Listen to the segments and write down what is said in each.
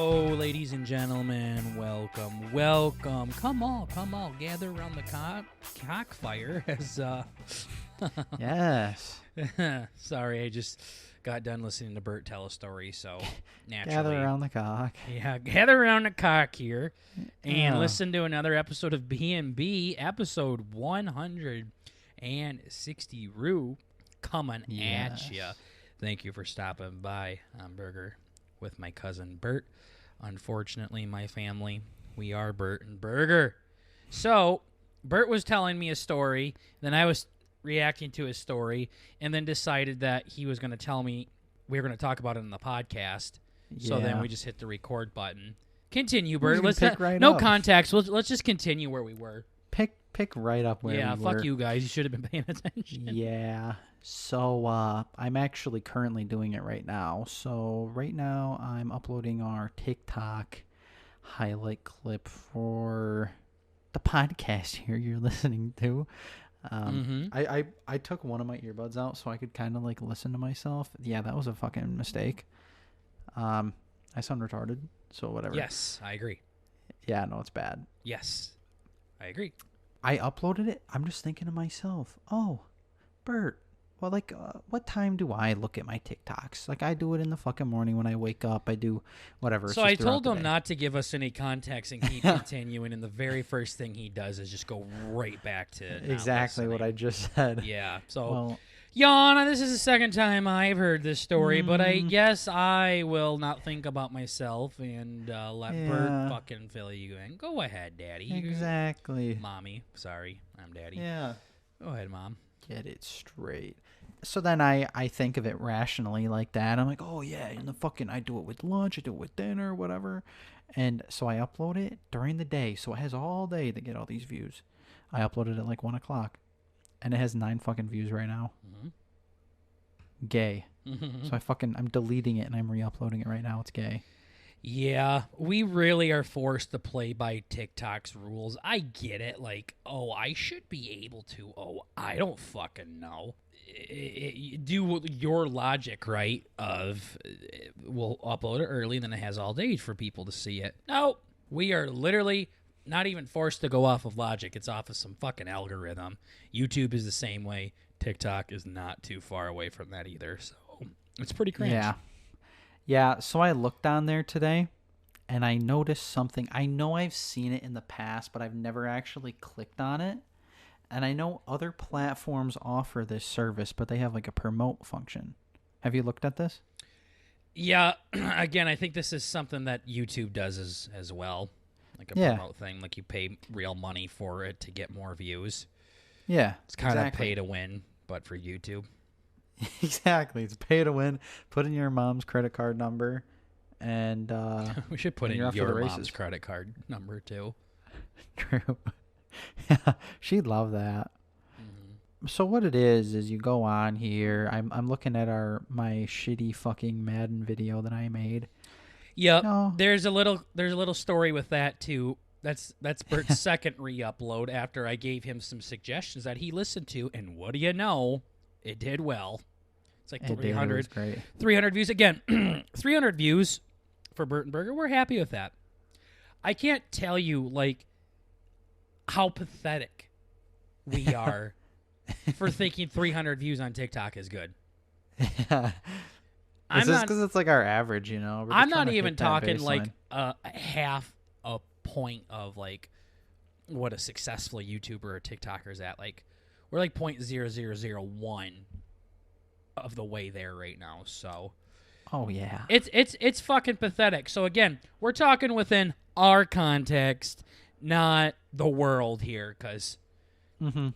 So, ladies and gentlemen, welcome. Come on, gather around the cockfire as, Yes. Sorry, I just got done listening to Bert tell a story, so naturally. Gather around the cock. Yeah, gather around the cock here and listen to another episode of BnB, episode 160 coming at ya. Thank you for stopping by. I'm Burger with my cousin Bert. Unfortunately, my family, we are Bert and Burger. So, Bert was telling me a story, then I was reacting to his story, and then decided that he was going to tell me we were going to talk about it in the podcast. Yeah. So then we just hit the record button. Continue, Bert. Let's pick right no up. Context. Let's just continue where we were. Pick right up where we were. Yeah, fuck you guys. You should have been paying attention. Yeah. So I'm actually currently doing it right now. So right now I'm uploading our TikTok highlight clip for the podcast here you're listening to. I took one of my earbuds out so I could kind of like listen to myself. Yeah, that was a fucking mistake. I sound retarded, so whatever. Yes, I agree. Yeah, no, it's bad. Yes, I agree. I uploaded it. I'm just thinking to myself, oh, Bert, well, like, what time do I look at my TikToks? Like, I do it in the fucking morning when I wake up. I do whatever. So I told him not to give us any context and keep continuing, and the very first thing he does is just go right back to exactly what I just said. Yeah. So, Yana, this is the second time I've heard this story, but I guess I will not think about myself and let Bert fucking fill you in. Go ahead, Daddy. Exactly. Mommy. Sorry, I'm Daddy. Yeah. Go ahead, Mom. Get it straight. So then I think of it rationally like that. I'm like, oh, yeah, and I do it with lunch, I do it with dinner, whatever. And so I upload it during the day. So it has all day to get all these views. I uploaded it at like 1 o'clock. And it has 9 fucking views right now. Mm-hmm. Gay. So I'm deleting it and I'm re-uploading it right now. It's gay. Yeah, we really are forced to play by TikTok's rules. I get it. Like, oh, I should be able to. Oh, I don't fucking know. Do your logic, right, of we'll upload it early and then it has all day for people to see it. No, we are literally not even forced to go off of logic. It's off of some fucking algorithm. YouTube is the same way. TikTok is not too far away from that either. So it's pretty cringe. Yeah, so I looked on there today, and I noticed something. I know I've seen it in the past, but I've never actually clicked on it. And I know other platforms offer this service, but they have like a promote function. Have you looked at this? Yeah, again, I think this is something that YouTube does as well. Like a promote thing, like you pay real money for it to get more views. Yeah, it's kind of pay to win, but for YouTube. Exactly, it's pay to win. Put in your mom's credit card number, and we should put in your mom's credit card number too. True. Yeah, she'd love that. Mm-hmm. So what it is you go on here. I'm looking at my shitty fucking Madden video that I made. Yep. No. There's a little story with that too. That's Bert's second re-upload after I gave him some suggestions that he listened to, and what do you know? It did well. It's like 300 views. Again, 300 views for Bert and Burger. We're happy with that. I can't tell you like how pathetic we are for thinking 300 views on TikTok is good. Yeah. It's just because it's like our average, you know. I'm not even talking like half a point of like what a successful YouTuber or TikToker is at. Like we're like 0.0001 of the way there right now. So, oh yeah, it's fucking pathetic. So again, we're talking within our context, not the world here, because if don't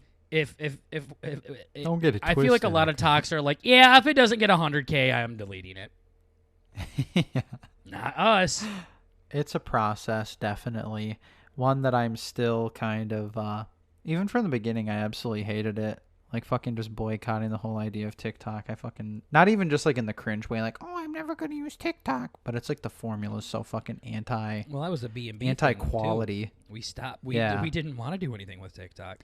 get it twisted. I feel like a lot of talks are like, yeah, if it doesn't get 100K, I'm deleting it. Yeah. Not us. It's a process, definitely. One that I'm still kind of, even from the beginning, I absolutely hated it. Like, fucking just boycotting the whole idea of TikTok. I fucking, not even just like in the cringe way, like, oh, I'm never going to use TikTok. But it's like the formula is so fucking well, that was a BnB anti-quality. We stopped. We didn't want to do anything with TikTok.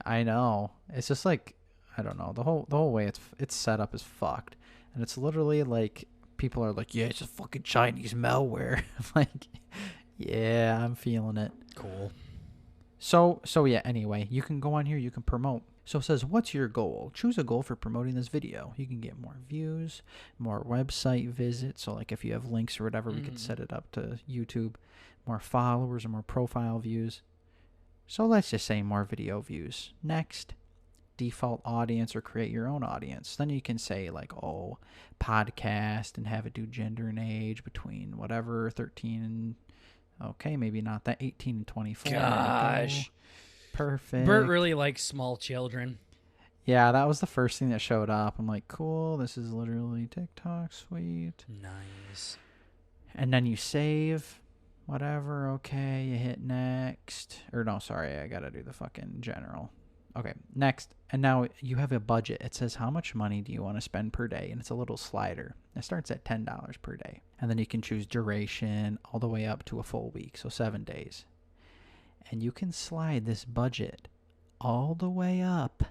I know. It's just like, I don't know. The whole way it's set up is fucked. And it's literally like people are like, yeah, it's just fucking Chinese malware. I'm like, yeah, I'm feeling it. Cool. So yeah, anyway, you can go on here, you can promote. So it says, what's your goal? Choose a goal for promoting this video. You can get more views, more website visits. So like if you have links or whatever, we could set it up to YouTube. More followers or more profile views. So let's just say more video views. Next, default audience or create your own audience. Then you can say like, oh, podcast and have it do gender and age between whatever, 13 and, okay, maybe not that, 18 and 24. Gosh. Perfect. Bert really likes small children. Yeah, that was the first thing that showed up. I'm like, cool, this is literally TikTok, sweet. Nice. And then you save, whatever, okay, you hit next. Or no, sorry, I gotta do the fucking general. Okay, next. And now you have a budget. It says how much money do you want to spend per day? And it's a little slider. It starts at $10 per day. And then you can choose duration all the way up to a full week, so 7 days. And you can slide this budget all the way up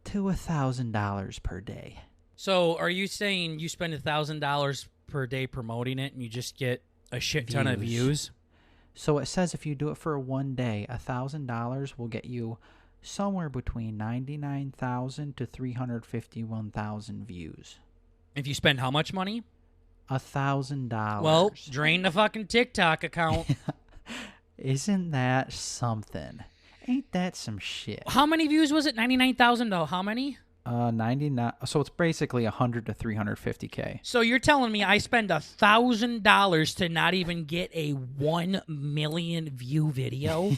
to $1,000 per day. So are you saying you spend $1,000 per day promoting it and you just get a shit ton of views? So it says if you do it for 1 day, $1,000 will get you somewhere between 99,000 to 351,000 views. If you spend how much money? $1,000. Well, drain the fucking TikTok account. Isn't that something? Ain't that some shit? How many views was it? 99,000 though. How many? 99. So it's basically 100 to 350K. So you're telling me I spend $1,000 to not even get a 1 million view video?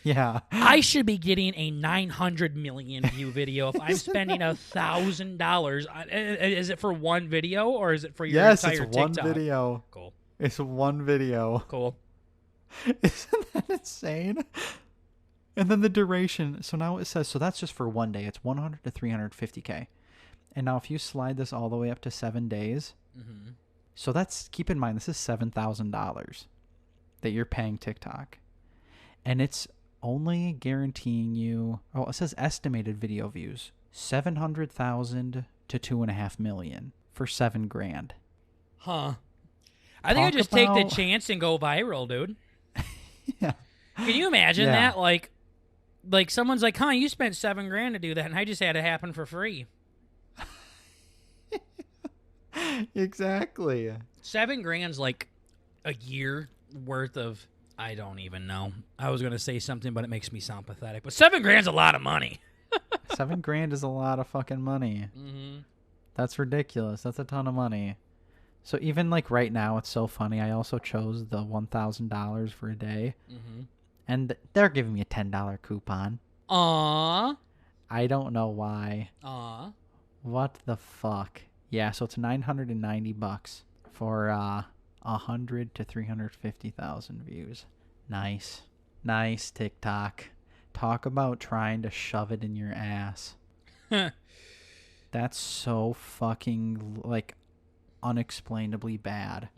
Yeah. I should be getting a 900 million view video if I'm spending $1,000. Is it for one video or is it for your entire TikTok? Yes, it's one video. Cool. It's one video. Cool. Isn't that insane? And then the duration. So now it says, so that's just for 1 day. It's 100 to 350K. And now if you slide this all the way up to 7 days, so that's, keep in mind, this is $7,000 that you're paying TikTok. And it's only guaranteeing you, oh, it says estimated video views, 700,000 to 2.5 million for $7,000. Huh. I think I just take the chance and go viral, dude. Yeah. Can you imagine that? Like someone's like, huh, you spent $7,000 to do that, and I just had it happen for free. Exactly. $7,000's like a year worth of, I don't even know. I was going to say something, but it makes me sound pathetic. But $7,000's a lot of money. $7,000 is a lot of fucking money. That's ridiculous. That's a ton of money. So even like right now, it's so funny. I also chose the $1,000 for a day. And they're giving me a $10 coupon. Aww. I don't know why. Aww. What the fuck? Yeah, so it's $990 for 100 to 350,000 views. Nice. Nice, TikTok. Talk about trying to shove it in your ass. That's so fucking, like, unexplainably bad.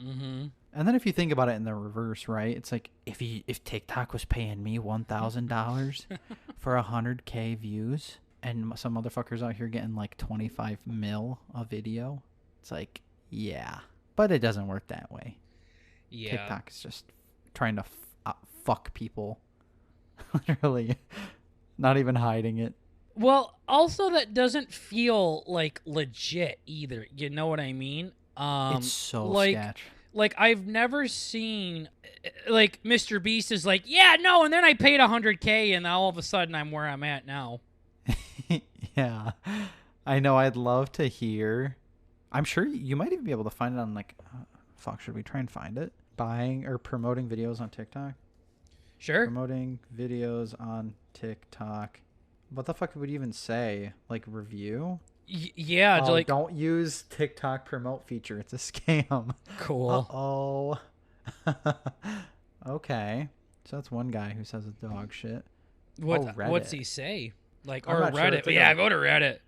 And then if you think about it in the reverse, right? It's like if TikTok was paying me $1,000 for 100K views and some motherfuckers out here getting like 25 mil a video, it's like, yeah. But it doesn't work that way. Yeah. TikTok is just trying to fuck people. Literally. Not even hiding it. Well, also that doesn't feel like legit either. You know what I mean? It's so sketch. Like, I've never seen, like, Mr. Beast is like, yeah, no, and then I paid 100K, and all of a sudden I'm where I'm at now. Yeah. I know, I'd love to hear. I'm sure you might even be able to find it on, like, fuck, should we try and find it? Buying or promoting videos on TikTok? Sure. Promoting videos on TikTok. What the fuck would you even say? Like, review? Yeah, oh, like, don't use TikTok promote feature. It's a scam. Cool. Okay. So that's one guy who says a dog shit. What's he say? Like, I'm or Reddit. Sure. Yeah, go to Reddit.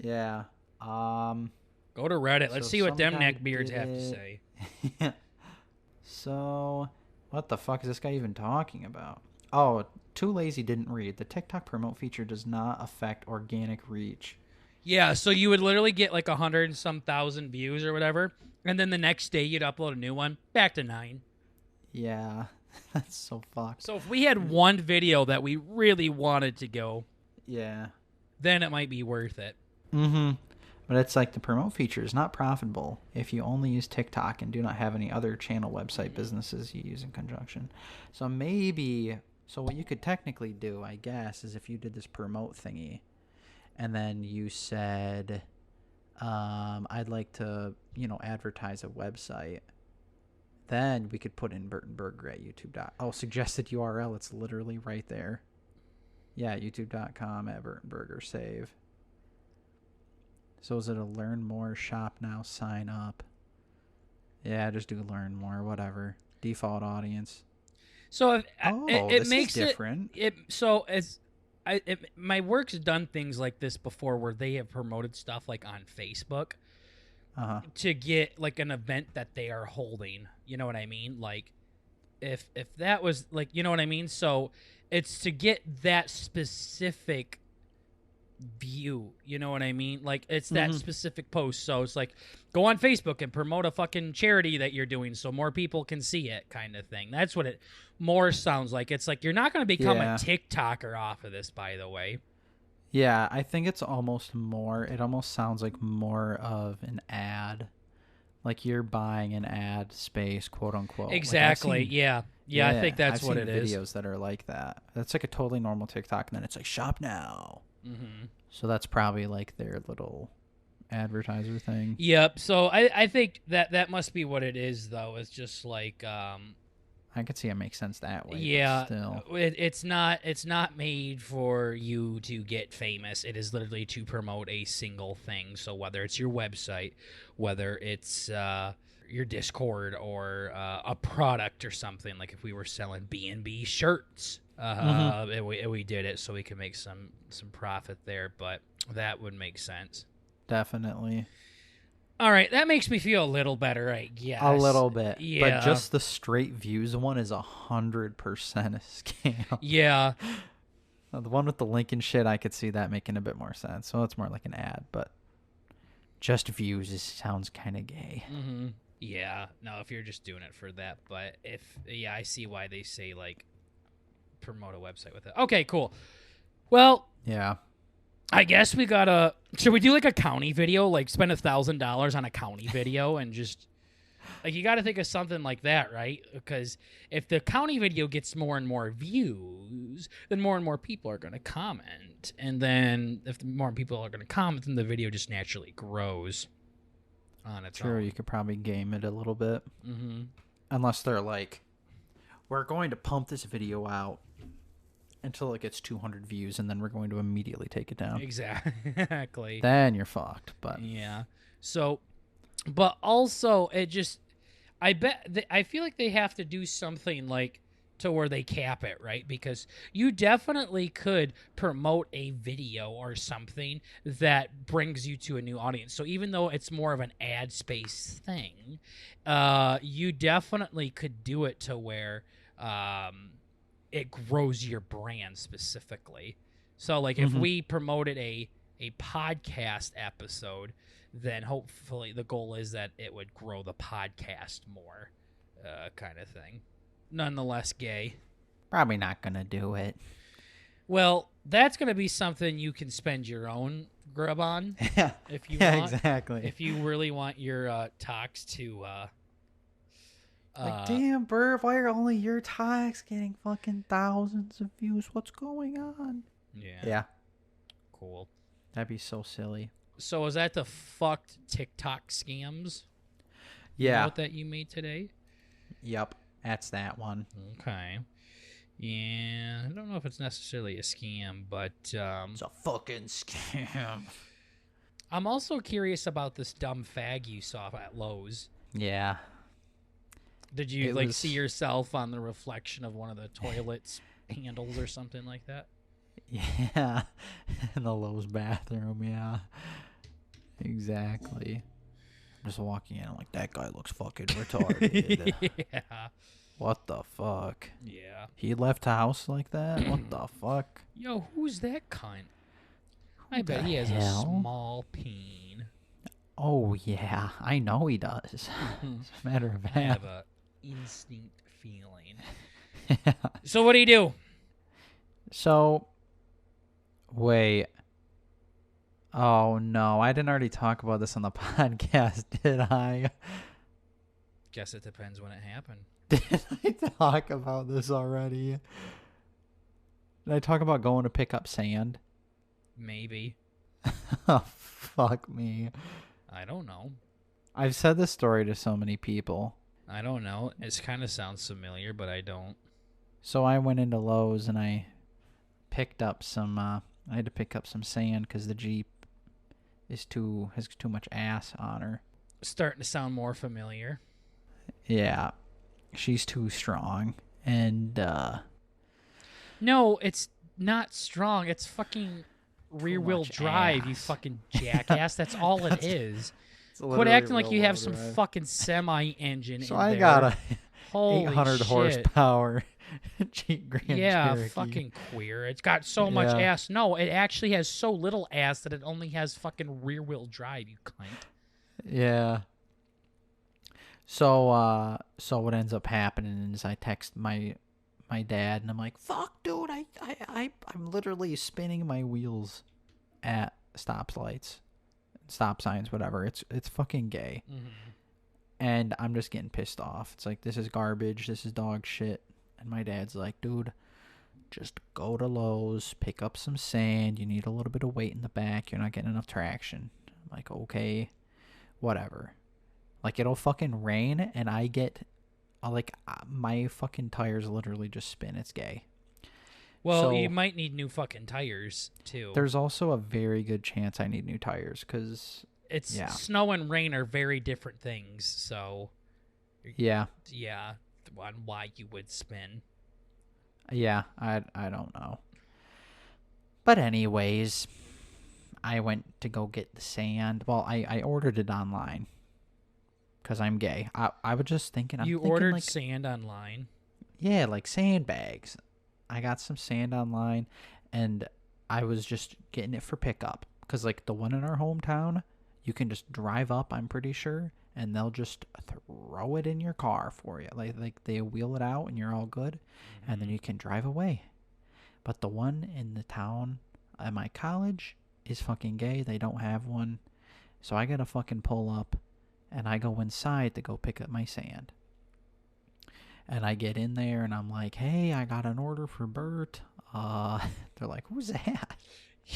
Yeah. Go to Reddit. Let's see what them neckbeards have to say. So, what the fuck is this guy even talking about? Oh, Too Lazy didn't read. The TikTok promote feature does not affect organic reach. Yeah, so you would literally get like 100 and some thousand views or whatever, And then the next day you'd upload a new one, back to 9. Yeah, that's so fucked. So if we had one video that we really wanted to go, Yeah. then it might be worth it. Mm-hmm. But it's like the promote feature is not profitable if you only use TikTok and do not have any other channel website businesses you use in conjunction. So what you could technically do, I guess, is if you did this promote thingy and then you said, I'd like to, advertise a website, then we could put in Burton Burger at YouTube. Oh, suggested URL. It's literally right there. Yeah, youtube.com at Burton Burger. Save. So is it a learn more, shop now, sign up? Yeah, just do learn more, whatever. Default audience. So it this makes is different. My work's done things like this before where they have promoted stuff like on Facebook to get like an event that they are holding. You know what I mean? Like if that was like, you know what I mean? So it's to get that specific view, you know what I mean? Like it's that specific post. So it's like go on Facebook and promote a fucking charity that you're doing so more people can see it, kind of thing. That's what it more sounds like. It's like you're not going to become a TikToker off of this, by the way. Yeah, I think it's almost more. It almost sounds like more of an ad, like you're buying an ad space, quote unquote. Exactly. Like yeah, I think that's I've what seen it is. videos that are like that. That's like a totally normal TikTok, and then it's like shop now. Mm-hmm. So that's probably like their little advertiser thing. Yep. So I think that must be what it is, though. It's just like I could see it makes sense that way. yeah, but still. it's not made for you to get famous. It is literally to promote a single thing. So whether it's your website, whether it's your Discord or a product or something, like if we were selling BnB shirts, we did it so we could make some profit there, but that would make sense. Definitely. All right, that makes me feel a little better, I guess. A little bit. Yeah. But just the straight views one is 100% a scam. Yeah. The one with the link and shit, I could see that making a bit more sense. So it's more like an ad, but just views sounds kind of gay. Mm-hmm. Yeah. No, if you're just doing it for that, but I see why they say like promote a website with it. Okay, cool. Well, yeah. I guess should we do like a county video, like spend $1,000 on a county video and just like, you got to think of something like that, right? Because if the county video gets more and more views, then more and more people are going to comment. And then if more people are going to comment, then the video just naturally grows on its own. Sure, you could probably game it a little bit. Mm-hmm. Unless they're like, we're going to pump this video out until it gets 200 views, and then we're going to immediately take it down. Exactly. Then you're fucked. But yeah. So, but also I feel like they have to do something like to where they cap it, right? Because you definitely could promote a video or something that brings you to a new audience. So even though it's more of an ad space thing, you definitely could do it to where it grows your brand specifically. So like if we promoted a podcast episode, then hopefully the goal is that it would grow the podcast more, kind of thing. Nonetheless gay. probably not going to do it. Well, that's going to be something you can spend your own grub on. Yeah. If you Yeah, want. exactly. If you really want your talks to like, damn, Burr, why are only your talks getting fucking thousands of views? What's going on? Yeah. Cool. That'd be so silly. So is that the fucked TikTok scams? Yeah. Note that you made today? Yep. That's that one. Okay. Yeah, I don't know if it's necessarily a scam, but It's a fucking scam. I'm also curious about this dumb fag you saw at Lowe's. Yeah. Did you see yourself on the reflection of one of the toilets handles or something like that? Yeah. In the Lowe's bathroom, yeah. Exactly. I'm just walking in, I'm like, that guy looks fucking retarded. Yeah. What the fuck? Yeah. He left a house like that? What the fuck? Yo, who's that cunt? I Who bet the he has a hell? small peen. Oh, yeah. I know he does. It's a matter of I fact. have a instinct feeling. So what do you do? So, wait. Oh, no. I didn't already talk about this on the podcast, did I? Guess it depends when it happened. Did I talk about this already? Did I talk about going to pick up sand? Maybe. Oh, fuck me. I don't know. I've said this story to so many people. I don't know. It kind of sounds familiar, but I don't. So I went into Lowe's and I picked up some, I had to pick up some sand because the Jeep has too much ass on her. Starting to sound more familiar. Yeah. She's too strong. And, No, it's not strong. It's fucking rear-wheel much drive, ass. you fucking jackass. That's all it is. Quit literally acting like you have rear-wheel some drive. fucking semi-engine So in I there. got a Holy 800 shit. horsepower Jeep Grand Yeah, Cherokee. fucking queer. It's got so much Yeah. ass. No, it actually has so little ass that it only has fucking rear-wheel drive, you cunt. Yeah. So what ends up happening is I text my dad and I'm like, "Fuck, dude, I'm literally spinning my wheels at stop signs, whatever. It's fucking gay." Mm-hmm. And I'm just getting pissed off. It's like, this is garbage. This is dog shit. And my dad's like, "Dude, just go to Lowe's, pick up some sand. You need a little bit of weight in the back. You're not getting enough traction." I'm like, "Okay, whatever." Like, it'll fucking rain and I get, my fucking tires literally just spin. It's gay. Well, So- you might need new fucking tires, too. There's also a very good chance I need new tires because, It's yeah. snow and rain are very different things, so yeah, on why you would spin. I don't know. But anyways, I went to go get the sand. Well, I ordered it online because I'm gay. I was just thinking. I'm thinking Ordered like, sand online. yeah, like sandbags. I got some sand online, and I was just getting it for pickup because, like, the one in our hometown, you can just drive up, I'm pretty sure, and they'll just throw it in your car for you. Like they wheel it out, and you're all good, and then you can drive away. But the one in the town at my college is fucking gay. They don't have one, so I gotta fucking pull up, and I go inside to go pick up my sand. And I get in there and I'm like, "Hey, I got an order for Bert." They're like, "Who's that?"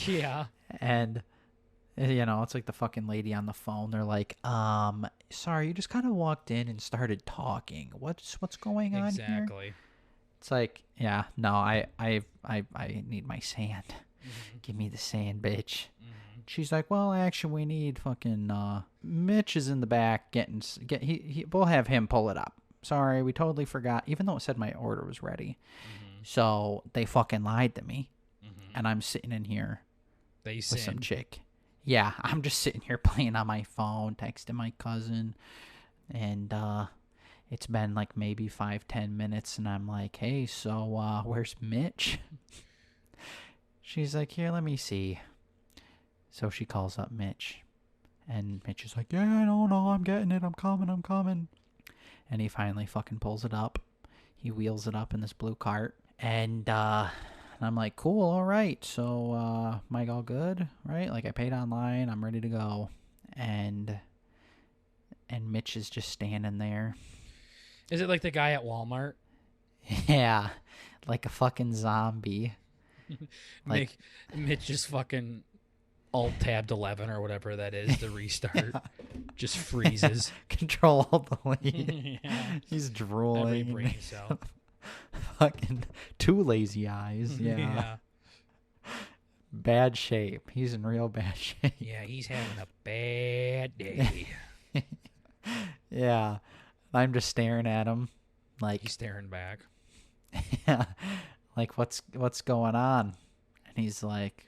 Yeah. And, it's like the fucking lady on the phone. They're like, "Sorry, you just kind of walked in and started talking. What's going on here?" Exactly. It's like, yeah, no, I need my sand. Mm-hmm. Give me the sand, bitch. Mm-hmm. She's like, "Well, actually, we need fucking Mitch is in the back we'll have him pull it up. Sorry, we totally forgot," even though it said my order was ready. Mm-hmm. So they fucking lied to me. Mm-hmm. And I'm sitting in here They with some sinned. chick. Yeah, I'm just sitting here playing on my phone, texting my cousin. And it's been like maybe 5-10 minutes. And I'm like, "Hey, so where's Mitch?" She's like, "Here, let me see." So she calls up Mitch. And Mitch is like, "Yeah, no, I'm getting it. I'm coming. And he finally fucking pulls it up. He wheels it up in this blue cart. And I'm like, "Cool, all right. So, Mike, all good, right? Like, I paid online. I'm ready to go." And Mitch is just standing there. Is it like the guy at Walmart? Yeah, like a fucking zombie. Like- Mitch just fucking alt-tabbed 11 or whatever that is to restart. Yeah. Just freezes. Control delete. Yeah. He's Every drooling. brain cell. Fucking two lazy eyes. Yeah. Bad shape. He's in real bad shape. Yeah, he's having a bad day. Yeah. I'm just staring at him like, He's staring back. yeah, like, what's going on? And he's like,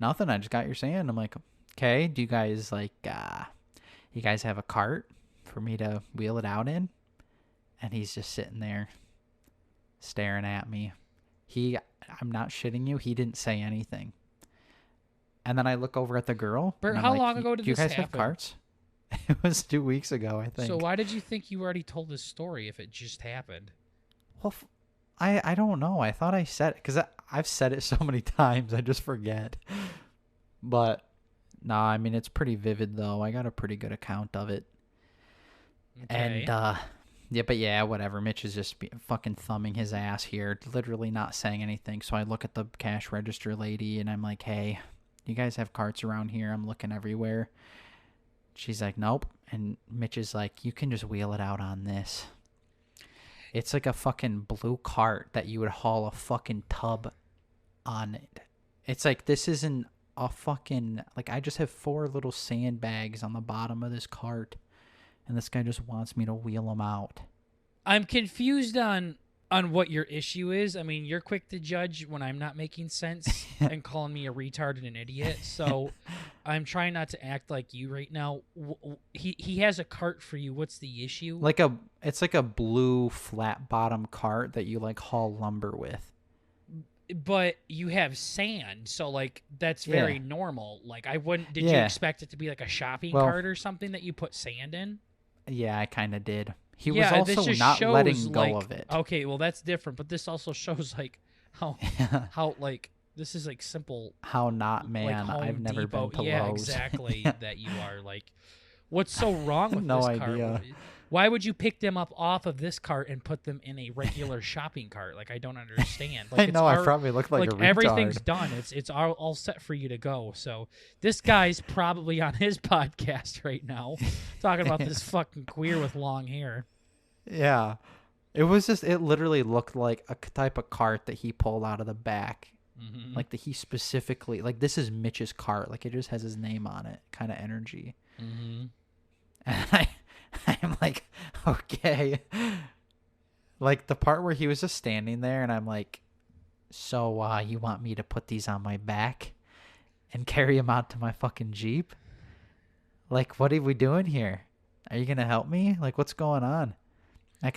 "Nothing. I just got your sand." I'm like, "Okay, do you guys you guys have a cart for me to wheel it out in?" And he's just sitting there staring at me. I'm not shitting you. He didn't say anything. And then I look over at the girl. Bert, and I'm how like, long ago did do you this guys have happen? carts? It was 2 weeks ago, I think. So why did you think you already told this story if it just happened? Well, I don't know. I thought I said it because I've said it so many times. I just forget. But nah, I mean it's pretty vivid though. I got a pretty good account of it. Okay. And yeah, but yeah, whatever. Mitch is just fucking thumbing his ass here, literally not saying anything. So I look at the cash register lady and I'm like, "Hey, you guys have carts around here? I'm looking everywhere." She's like, "Nope." And Mitch is like, "You can just wheel it out on this." It's like a fucking blue cart that you would haul a fucking tub on it. It's like, this isn't a fucking, like, I just have 4 little sandbags on the bottom of this cart, and this guy just wants me to wheel them out. I'm confused on what your issue is. I mean, you're quick to judge when I'm not making sense and calling me a retard and an idiot. So I'm trying not to act like you right now. He has a cart for you. What's the issue? It's like a blue flat bottom cart that you like haul lumber with. But you have sand, so like that's very normal. Like I wouldn't. Did you expect it to be like a shopping cart or something that you put sand in? Yeah, I kind of did. He was also not letting go of it. Okay, well that's different. But this also shows like how like this is like simple. How not man? Like I've never been to yeah, Lowe's. exactly. That you are like. What's so wrong with no this idea. cart? Why would you pick them up off of this cart and put them in a regular shopping cart? Like I don't understand. Like, I know. I probably look like a retard. Everything's done. It's all set for you to go. So this guy's probably on his podcast right now, talking about this fucking queer with long hair. Yeah, it literally looked like a type of cart that he pulled out of the back. Mm-hmm. Like that he specifically, like this is Mitch's cart. Like it just has his name on it, kind of energy. Mm-hmm. And I'm like, okay. Like the part where he was just standing there and I'm like, so you want me to put these on my back and carry them out to my fucking Jeep? Like, what are we doing here? Are you going to help me? Like, what's going on? Like,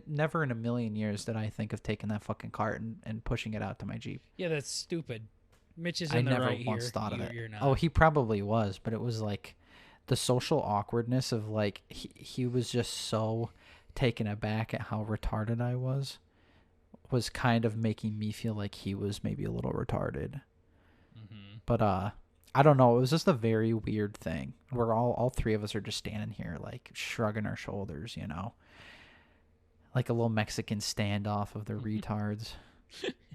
never in a million years did I think of taking that fucking cart and pushing it out to my Jeep. Yeah, that's stupid. Mitch is in the right here. I never once thought of it. You're not. Oh, he probably was, but it was like the social awkwardness of like he was just so taken aback at how retarded I was kind of making me feel like he was maybe a little retarded. Mm-hmm. But I don't know. It was just a very weird thing where all 3 of us are just standing here like shrugging our shoulders, you know, like a little Mexican standoff of the retards,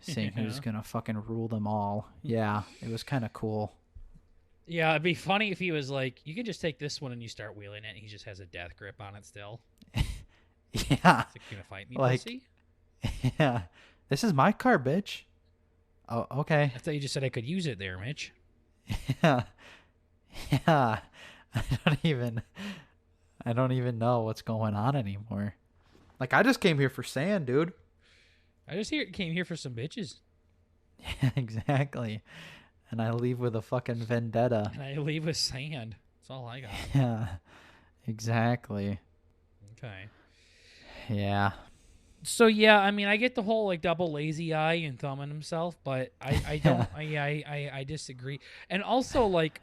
seeing who's gonna fucking rule them all. Yeah, it was kind of cool. Yeah, it'd be funny if he was like, you can just take this one and you start wheeling it, and he just has a death grip on it still. Yeah. It's like, you gonna fight me, like, pussy? Yeah. This is my car, bitch. Oh, okay. I thought you just said I could use it there, Mitch. Yeah. Yeah. I don't even know what's going on anymore. Like, I just came here for sand, dude. I just came here for some bitches. Yeah, exactly. And I leave with a fucking vendetta. And I leave with sand. That's all I got. Yeah, exactly. Okay. Yeah. So yeah, I mean, I get the whole like double lazy eye and thumbing himself, but I don't. I disagree. And also, like,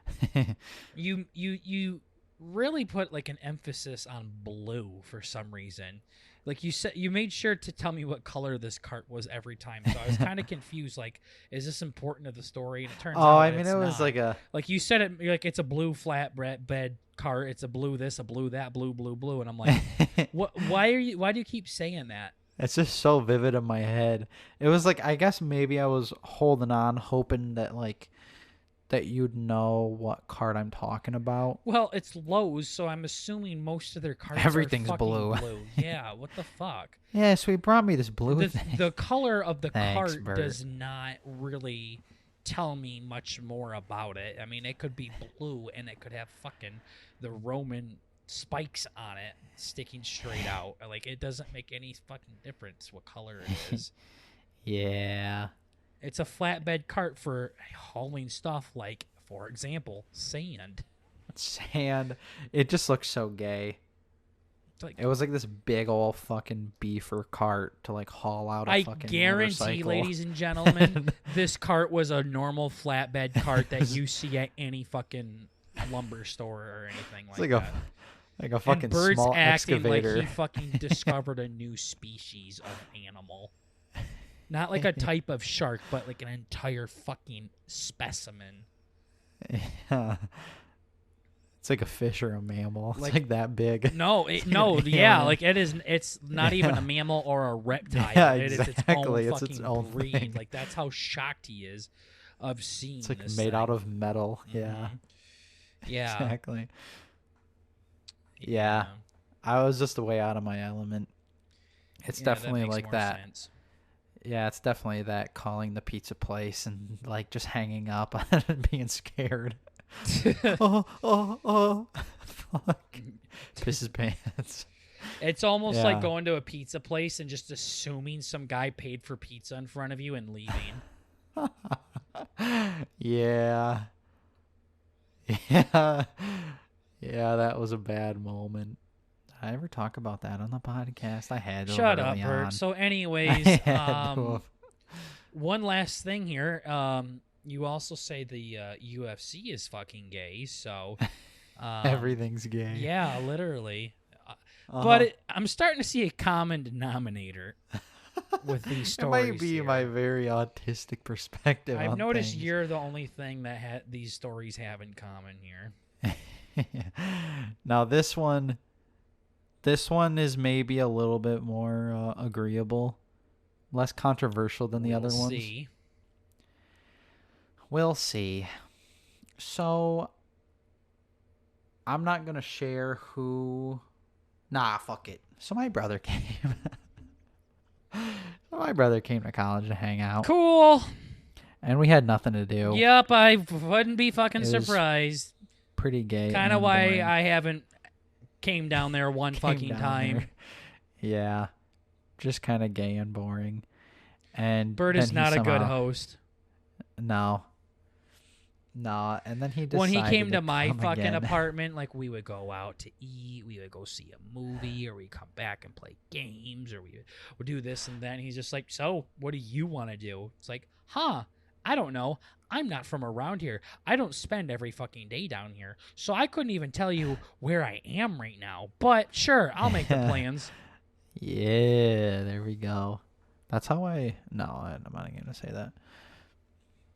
you really put like an emphasis on blue for some reason. Like you said, you made sure to tell me what color this cart was every time. So I was kind of confused. Like, is this important to the story? And it turns out I mean, it was not. Like you said it. Like it's a blue flat bed cart. It's a blue this, a blue that, blue, and I'm like, what? Why do you keep saying that? It's just so vivid in my head. It was like, I guess maybe I was holding on, hoping that like that you'd know what cart I'm talking about. Well, it's Lowe's, so I'm assuming most of their carts everything's are blue. Yeah, what the fuck? Yeah, so he brought me this blue thing. The color of the Thanks, cart Bert. does not really tell me much more about it. I mean, it could be blue and it could have fucking the Roman spikes on it sticking straight out. Like, it doesn't make any fucking difference what color it is. Yeah. It's a flatbed cart for hauling stuff like, for example, sand. Sand. It just looks so gay. Like, it was like this big old fucking beefer cart to like haul out a fucking guarantee, motorcycle. Ladies and gentlemen, this cart was a normal flatbed cart that you see at any fucking lumber store or anything It's like like that. a fucking And Bert's small acting excavator. like he fucking discovered a new species of animal. Not like a type of shark, but like an entire fucking specimen. Yeah. It's like a fish or a mammal. It's like that big. No, yeah, like it is. It's not even a mammal or a reptile. Yeah, It is its exactly. own It's fucking its own breed. thing. Like that's how shocked he is of seeing. It's like this made out thing. of metal. Yeah. Yeah. Exactly. Yeah. I was just way out of my element. It's definitely that makes like more that. sense. Yeah, it's definitely that calling the pizza place and like just hanging up and being scared. oh, fuck. Pisses pants. It's almost like going to a pizza place and just assuming some guy paid for pizza in front of you and leaving. Yeah. Yeah. Yeah, that was a bad moment. Did I ever talk about that on the podcast? I had to. Shut up, early Bert. on. So, anyways, I had to have. one last thing here. You also say the UFC is fucking gay, so Everything's gay. Yeah, literally. But I'm starting to see a common denominator with these stories. It might be here. my very autistic perspective. I've on noticed things. you're the only thing that these stories have in common here. Now this one is maybe a little bit more agreeable, less controversial than the other ones. We'll see. So I'm not gonna share who. Nah, fuck it. So my brother came. My brother came to college to hang out. Cool. And we had nothing to do. Yep, I wouldn't be fucking surprised. Pretty gay. Kind of why boring. I haven't came down there one fucking time. There. Yeah. Just kind of gay and boring. And Bert is not a good host. No. No, and then he decided when he came to my fucking again. apartment, like we would go out to eat, we would go see a movie, or we come back and play games, or we would do this and that. And he's just like, so what do you want to do? It's like, I don't know. I'm not from around here. I don't spend every fucking day down here. So I couldn't even tell you where I am right now. But sure, I'll make the plans. Yeah, there we go. That's how I'm not going to say that.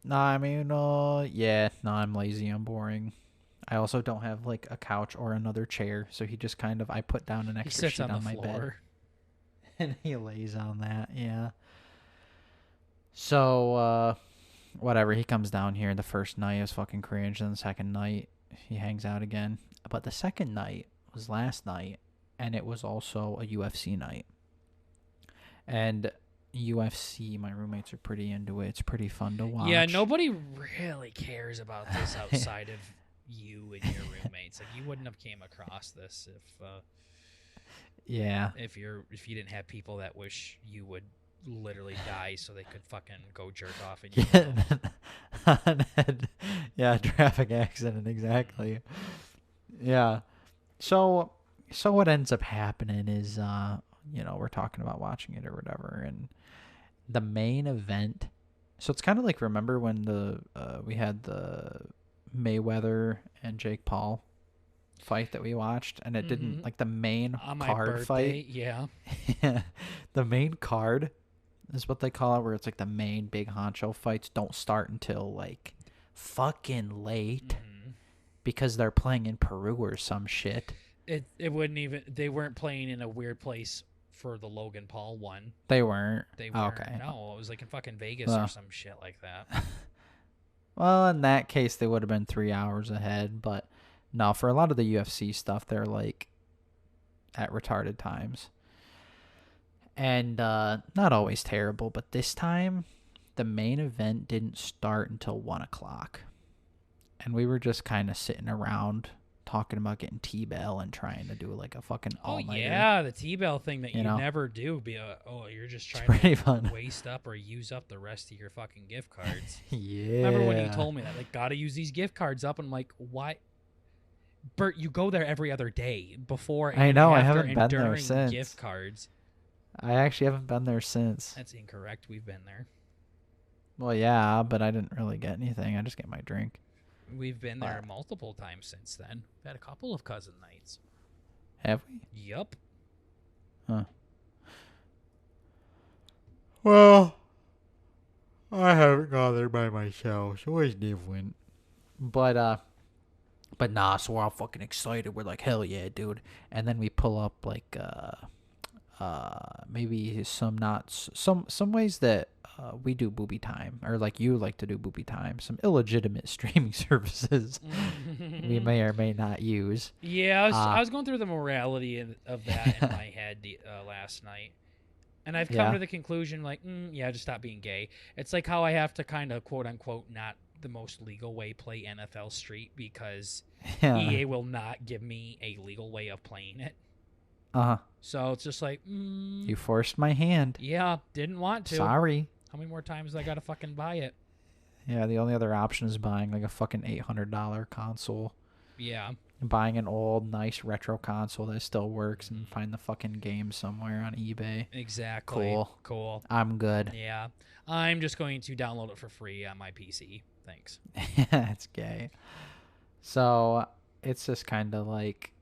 No, I mean, I'm lazy, I'm boring. I also don't have, like, a couch or another chair, so he just kind of, I put down an extra sheet on my bed. And he lays on that, yeah. So, whatever, he comes down here. The first night was fucking cringe, and the second night, he hangs out again. But the second night was last night, and it was also a UFC night. And UFC, my roommates are pretty into it. It's pretty fun to watch. Yeah, nobody really cares about this outside of you and your roommates. Like, you wouldn't have came across this if you didn't have people that wish you would literally die so they could fucking go jerk off in your mouth. Yeah, traffic accident, exactly. Yeah. So what ends up happening is we're talking about watching it or whatever, and the main event. So it's kind of like, remember when we had the Mayweather and Jake Paul fight that we watched, and it didn't, like, the main card fight. Yeah. The main card is what they call it, where it's like the main big honcho fights don't start until like fucking late because they're playing in Peru or some shit. It wouldn't even. They weren't playing in a weird place for the Logan Paul one. They weren't. They weren't. Okay. No, it was like in fucking Vegas or some shit like that. Well, in that case, they would have been 3 hours ahead. But no, for a lot of the UFC stuff, they're like at retarded times. And not always terrible, but this time, the main event didn't start until 1 o'clock. And we were just kind of sitting around talking about getting T-Bell and trying to do like a fucking all-nighter. Oh, yeah, the T-Bell thing that you never do. You're just trying to waste up or use up the rest of your fucking gift cards. Yeah. Remember when you told me that? Like, gotta use these gift cards up. I'm like, why? Bert, you go there every other day before and I know, after I haven't and been during there since. gift cards. I actually haven't been there since. That's incorrect. We've been there. Well, yeah, but I didn't really get anything. I just get my drink. We've been there multiple times since then. We've had a couple of cousin nights. Have we? Yup. Huh. Well, I haven't gone there by myself, so it's different. But nah, so we're all fucking excited. We're like, hell yeah, dude. And then we pull up like maybe some ways that we do booby time, or like you like to do booby time, some illegitimate streaming services we may or may not use. Yeah, I was going through the morality of that in my head last night. And I've come to the conclusion, like, just stop being gay. It's like how I have to kind of, quote unquote, not the most legal way play NFL Street because EA will not give me a legal way of playing it. So it's just like, you forced my hand. Yeah, didn't want to. Sorry. How many more times I gotta fucking buy it? Yeah, the only other option is buying like a fucking $800 console. Yeah. Buying an old, nice retro console that still works and find the fucking game somewhere on eBay. Exactly. Cool. I'm good. Yeah. I'm just going to download it for free on my PC. Thanks. It's gay. So it's just kind of like,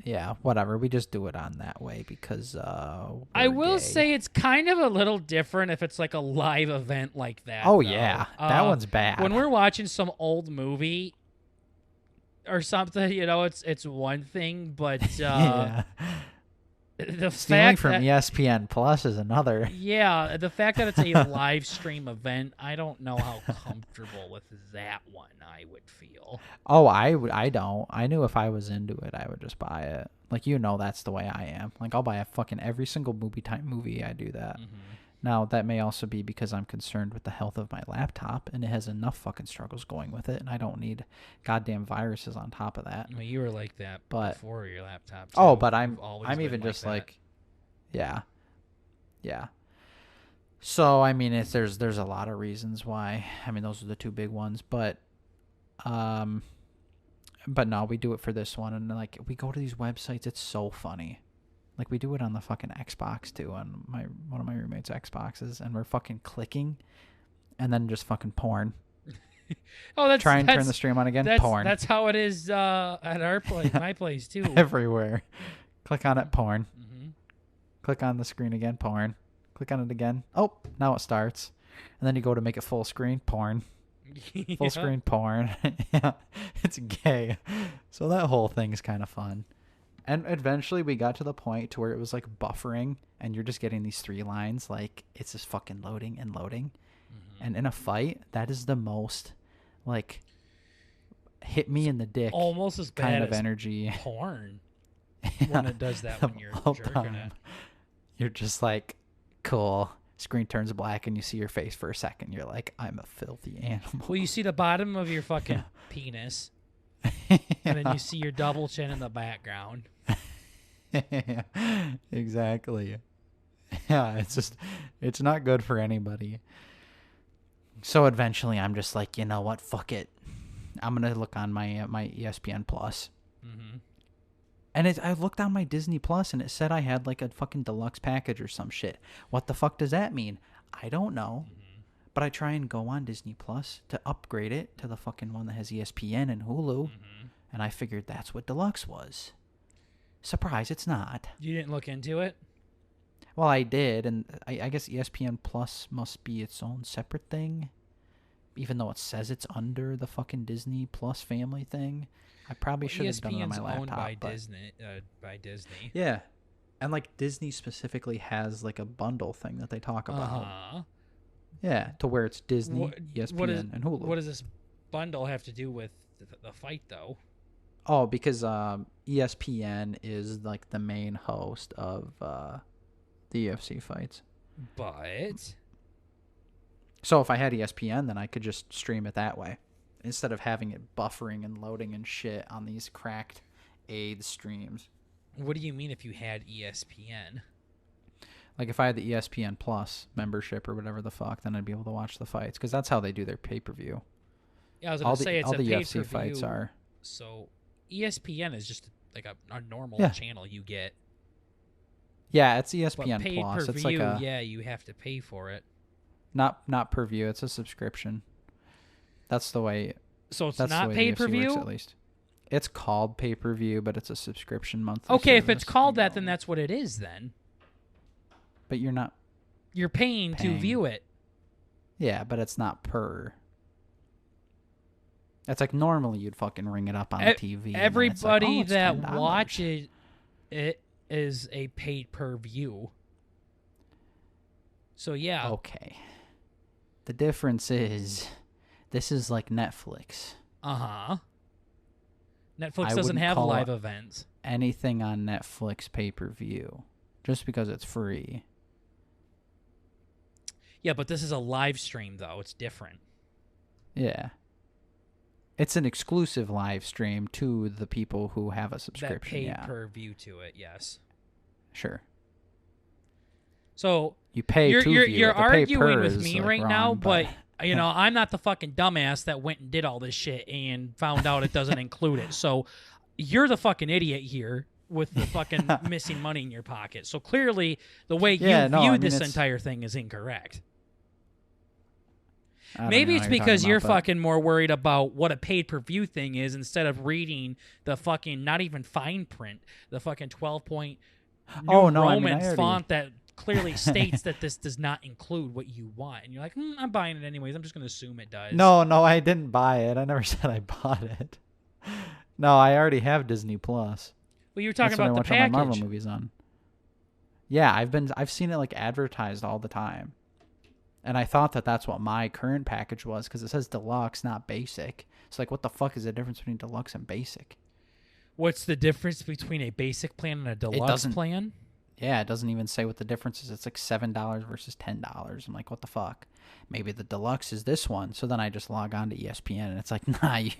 yeah, whatever. We just do it on that way because I will gay. say it's kind of a little different if it's like a live event like that. Oh, though. yeah. That one's bad. When we're watching some old movie or something, it's one thing, but yeah. the Stealing fact from that, ESPN Plus is another. Yeah, the fact that it's a live stream event, I don't know how comfortable with that one I would feel. Oh, I don't. I knew if I was into it, I would just buy it. Like, that's the way I am. Like, I'll buy a fucking every single movie I do that. Mm-hmm. Now, that may also be because I'm concerned with the health of my laptop, and it has enough fucking struggles going with it, and I don't need goddamn viruses on top of that. Well, you were like that before your laptop. Too. Oh, but I'm even like just that. like, yeah. So I mean, there's a lot of reasons why. I mean, those are the two big ones, but no, we do it for this one, and like we go to these websites. It's so funny. Like, we do it on the fucking Xbox, too, on one of my roommates' Xboxes, and we're fucking clicking, and then just fucking porn. Try and turn the stream on again, porn. That's how it is at our place, my place, too. Everywhere. Click on it, porn. Mm-hmm. Click on the screen again, porn. Click on it again. Oh, now it starts. And then you go to make it full screen, porn. Full screen, porn. Yeah, it's gay. So that whole thing's kind of fun. And eventually we got to the point to where it was like buffering and you're just getting these 3 lines. Like, it's just fucking loading and loading. Mm-hmm. And in a fight, that is the most like hit me in the dick almost as bad kind of as energy. Porn. When it does that when you're jerking it. You're just like, cool. Screen turns black and you see your face for a second. You're like, I'm a filthy animal. Well, you see the bottom of your fucking penis. And then you see your double chin in the background. Exactly. Yeah, it's not good for anybody. So eventually I'm just like, you know what? Fuck it. I'm going to look on my ESPN Plus. Mm-hmm. And I looked on my Disney Plus and it said I had like a fucking deluxe package or some shit. What the fuck does that mean? I don't know. Mm-hmm. But I try and go on Disney Plus to upgrade it to the fucking one that has ESPN and Hulu. Mm-hmm. And I figured that's what deluxe was. Surprise, it's not. You didn't look into it? Well, I did, and I guess ESPN Plus must be its own separate thing, even though it says it's under the fucking Disney Plus family thing. I probably should have done it on my laptop. ESPN's owned by Disney. Yeah, and like Disney specifically has like a bundle thing that they talk about. Uh-huh. Yeah, to where it's Disney, ESPN, and Hulu. What does this bundle have to do with the fight, though? Oh, because ESPN is like the main host of the UFC fights. But so if I had ESPN, then I could just stream it that way instead of having it buffering and loading and shit on these cracked AIDS streams. What do you mean if you had ESPN? Like if I had the ESPN Plus membership or whatever the fuck, then I'd be able to watch the fights because that's how they do their pay-per-view. Yeah, I was going to say it's all a the pay-per-view. UFC fights are. So ESPN is just like a normal channel you get. Yeah, it's ESPN but Plus. It's like you have to pay for it. Not per view. It's a subscription. That's the way. So it's That's the not way pay the per UFC works, view. at least. It's called pay-per-view, but it's a subscription monthly. Okay, if it's service, called that, then that's what it is. Then But you're not. you're paying to view it. Yeah, but it's not per. It's like normally you'd fucking ring it up on the TV. Everybody it's that $10. watches it is a paid per view. So yeah. Okay. The difference is, this is like Netflix. Netflix doesn't have live events. Anything on Netflix pay-per-view, just because it's free. Yeah, but this is a live stream though. It's different. Yeah. It's an exclusive live stream to the people who have a subscription. That paid per view to it, yes. Sure. So you pay to view you're it. The arguing with is, me like, right wrong, now, but you know, I'm not the fucking dumbass that went and did all this shit and found out it doesn't include it. So you're the fucking idiot here with the fucking missing money in your pocket. So clearly the way you view this entire thing is incorrect. Maybe it's because you're fucking more worried about what a pay-per-view thing is instead of reading the fucking, not even fine print, the fucking 12-point Roman font that clearly states that this does not include what you want. And you're like, I'm buying it anyways. I'm just going to assume it does. No, I didn't buy it. I never said I bought it. No, I already have Disney Plus. Well, you were talking about the package. All my Marvel movies on. Yeah, I've seen it like advertised all the time. And I thought that that's what my current package was because it says deluxe, not basic. It's like, what the fuck is the difference between deluxe and basic? What's the difference between a basic plan and a deluxe plan? Yeah, it doesn't even say what the difference is. It's like $7 versus $10. I'm like, what the fuck? Maybe the deluxe is this one. So then I just log on to ESPN, and it's like, nah, you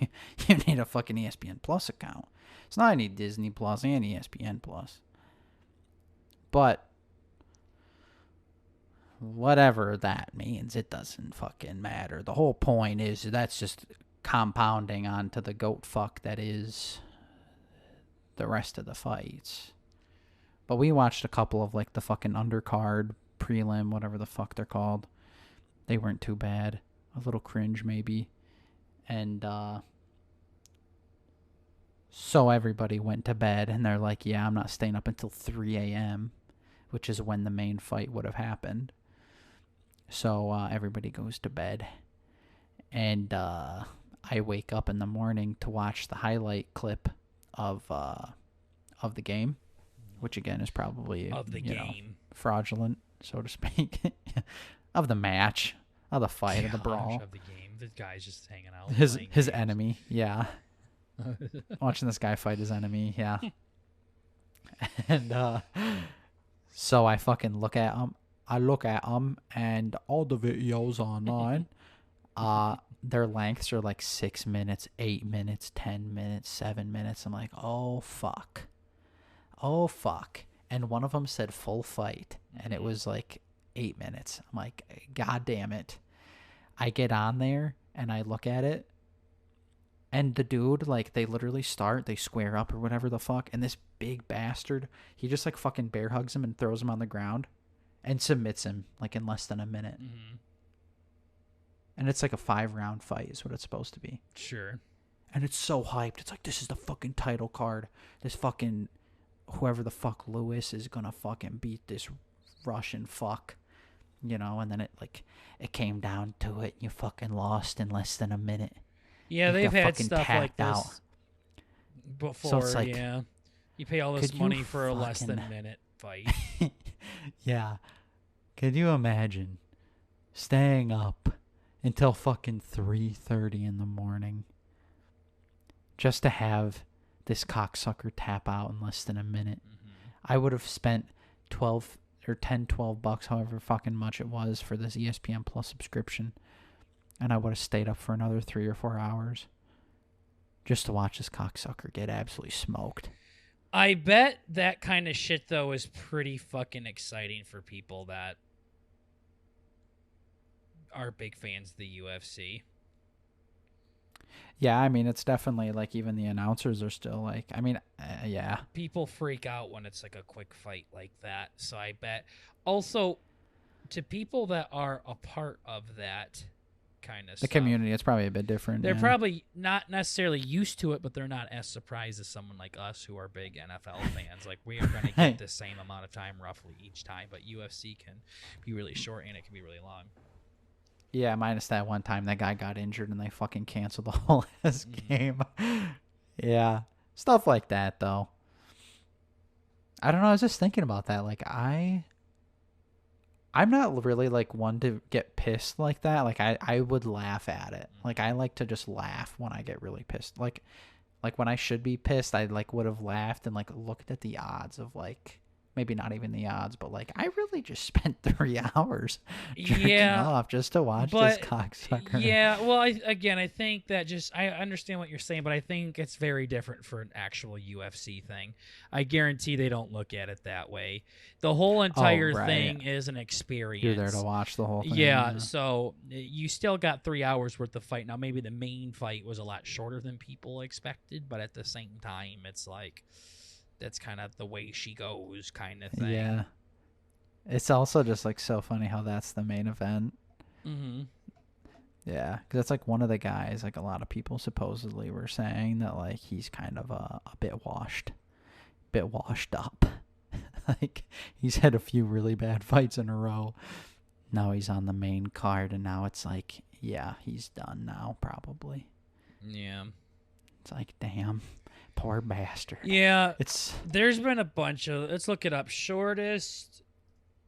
need a fucking ESPN Plus account. So now I need Disney Plus and ESPN Plus. But whatever that means, it doesn't fucking matter. The whole point is that's just compounding onto the goat fuck that is the rest of the fights. But we watched a couple of like the fucking undercard, prelim, whatever the fuck they're called. They weren't too bad. A little cringe maybe. And so everybody went to bed and they're like, yeah, I'm not staying up until 3 a.m., which is when the main fight would have happened. So everybody goes to bed, and I wake up in the morning to watch the highlight clip of the game, which again is probably fraudulent, so to speak, of the match, of the fight, of the brawl, of the game. The guy's just hanging out. His enemy, yeah. Watching this guy fight his enemy, yeah. And so I fucking look at him. And all the videos online, their lengths are like 6 minutes, 8 minutes, 10 minutes, 7 minutes. I'm like, oh fuck. And one of them said full fight, and it was like 8 minutes. I'm like, god damn it. I get on there and I look at it, and the dude, like, they literally they square up or whatever the fuck, and this big bastard, he just like fucking bear hugs him and throws him on the ground and submits him like in less than a minute. Mm-hmm. And it's like a 5-round fight is what it's supposed to be. Sure. And it's so hyped. It's like, this is the fucking title card. This fucking whoever the fuck Lewis is gonna fucking beat this Russian fuck. You know, and then it came down to it. You fucking lost in less than a minute. Yeah, they've had stuff like this before. So it's like, yeah, you pay all this money for a less than a minute fight. Yeah. Could you imagine staying up until fucking 3:30 in the morning just to have this cocksucker tap out in less than a minute? Mm-hmm. I would have spent $12 bucks, however fucking much it was, for this ESPN Plus subscription, and I would have stayed up for another 3 or 4 hours just to watch this cocksucker get absolutely smoked. I bet that kind of shit, though, is pretty fucking exciting for people that are big fans of the UFC. Yeah, I mean, it's definitely, like, even the announcers are still, like, I mean, yeah. People freak out when it's, like, a quick fight like that, so I bet. Also, to people that are a part of that, kind of The stuff. community, it's probably a bit different. They're yeah. probably not necessarily used to it, but they're not as surprised as someone like us who are big NFL fans. Like, we are going to get the same amount of time roughly each time, but UFC can be really short and it can be really long. Yeah, minus that one time that guy got injured and they fucking canceled the whole ass game. Yeah. Stuff like that, though. I don't know. I was just thinking about that. Like, I'm not really, like, one to get pissed like that. Like, I would laugh at it. Like, I like to just laugh when I get really pissed. Like when I should be pissed, I, like, would have laughed and, like, looked at the odds of, like, maybe not even the odds, but, like, I really just spent 3 hours jerking off just to watch this cocksucker. Yeah, well, I think that I understand what you're saying, but I think it's very different for an actual UFC thing. I guarantee they don't look at it that way. The whole entire thing is an experience. You're there to watch the whole thing. Yeah, so you still got 3 hours worth of fight. Now, maybe the main fight was a lot shorter than people expected, but at the same time, it's like, that's kind of the way she goes kind of thing. Yeah. It's also just, like, so funny how that's the main event. Mm-hmm. Yeah, because that's, like, one of the guys, like, a lot of people supposedly were saying that, like, he's kind of a bit washed up. Like, he's had a few really bad fights in a row. Now he's on the main card, and now it's like, yeah, he's done now, probably. Yeah. It's like, damn. Poor bastard. Yeah, there's been a bunch of. Let's look it up. Shortest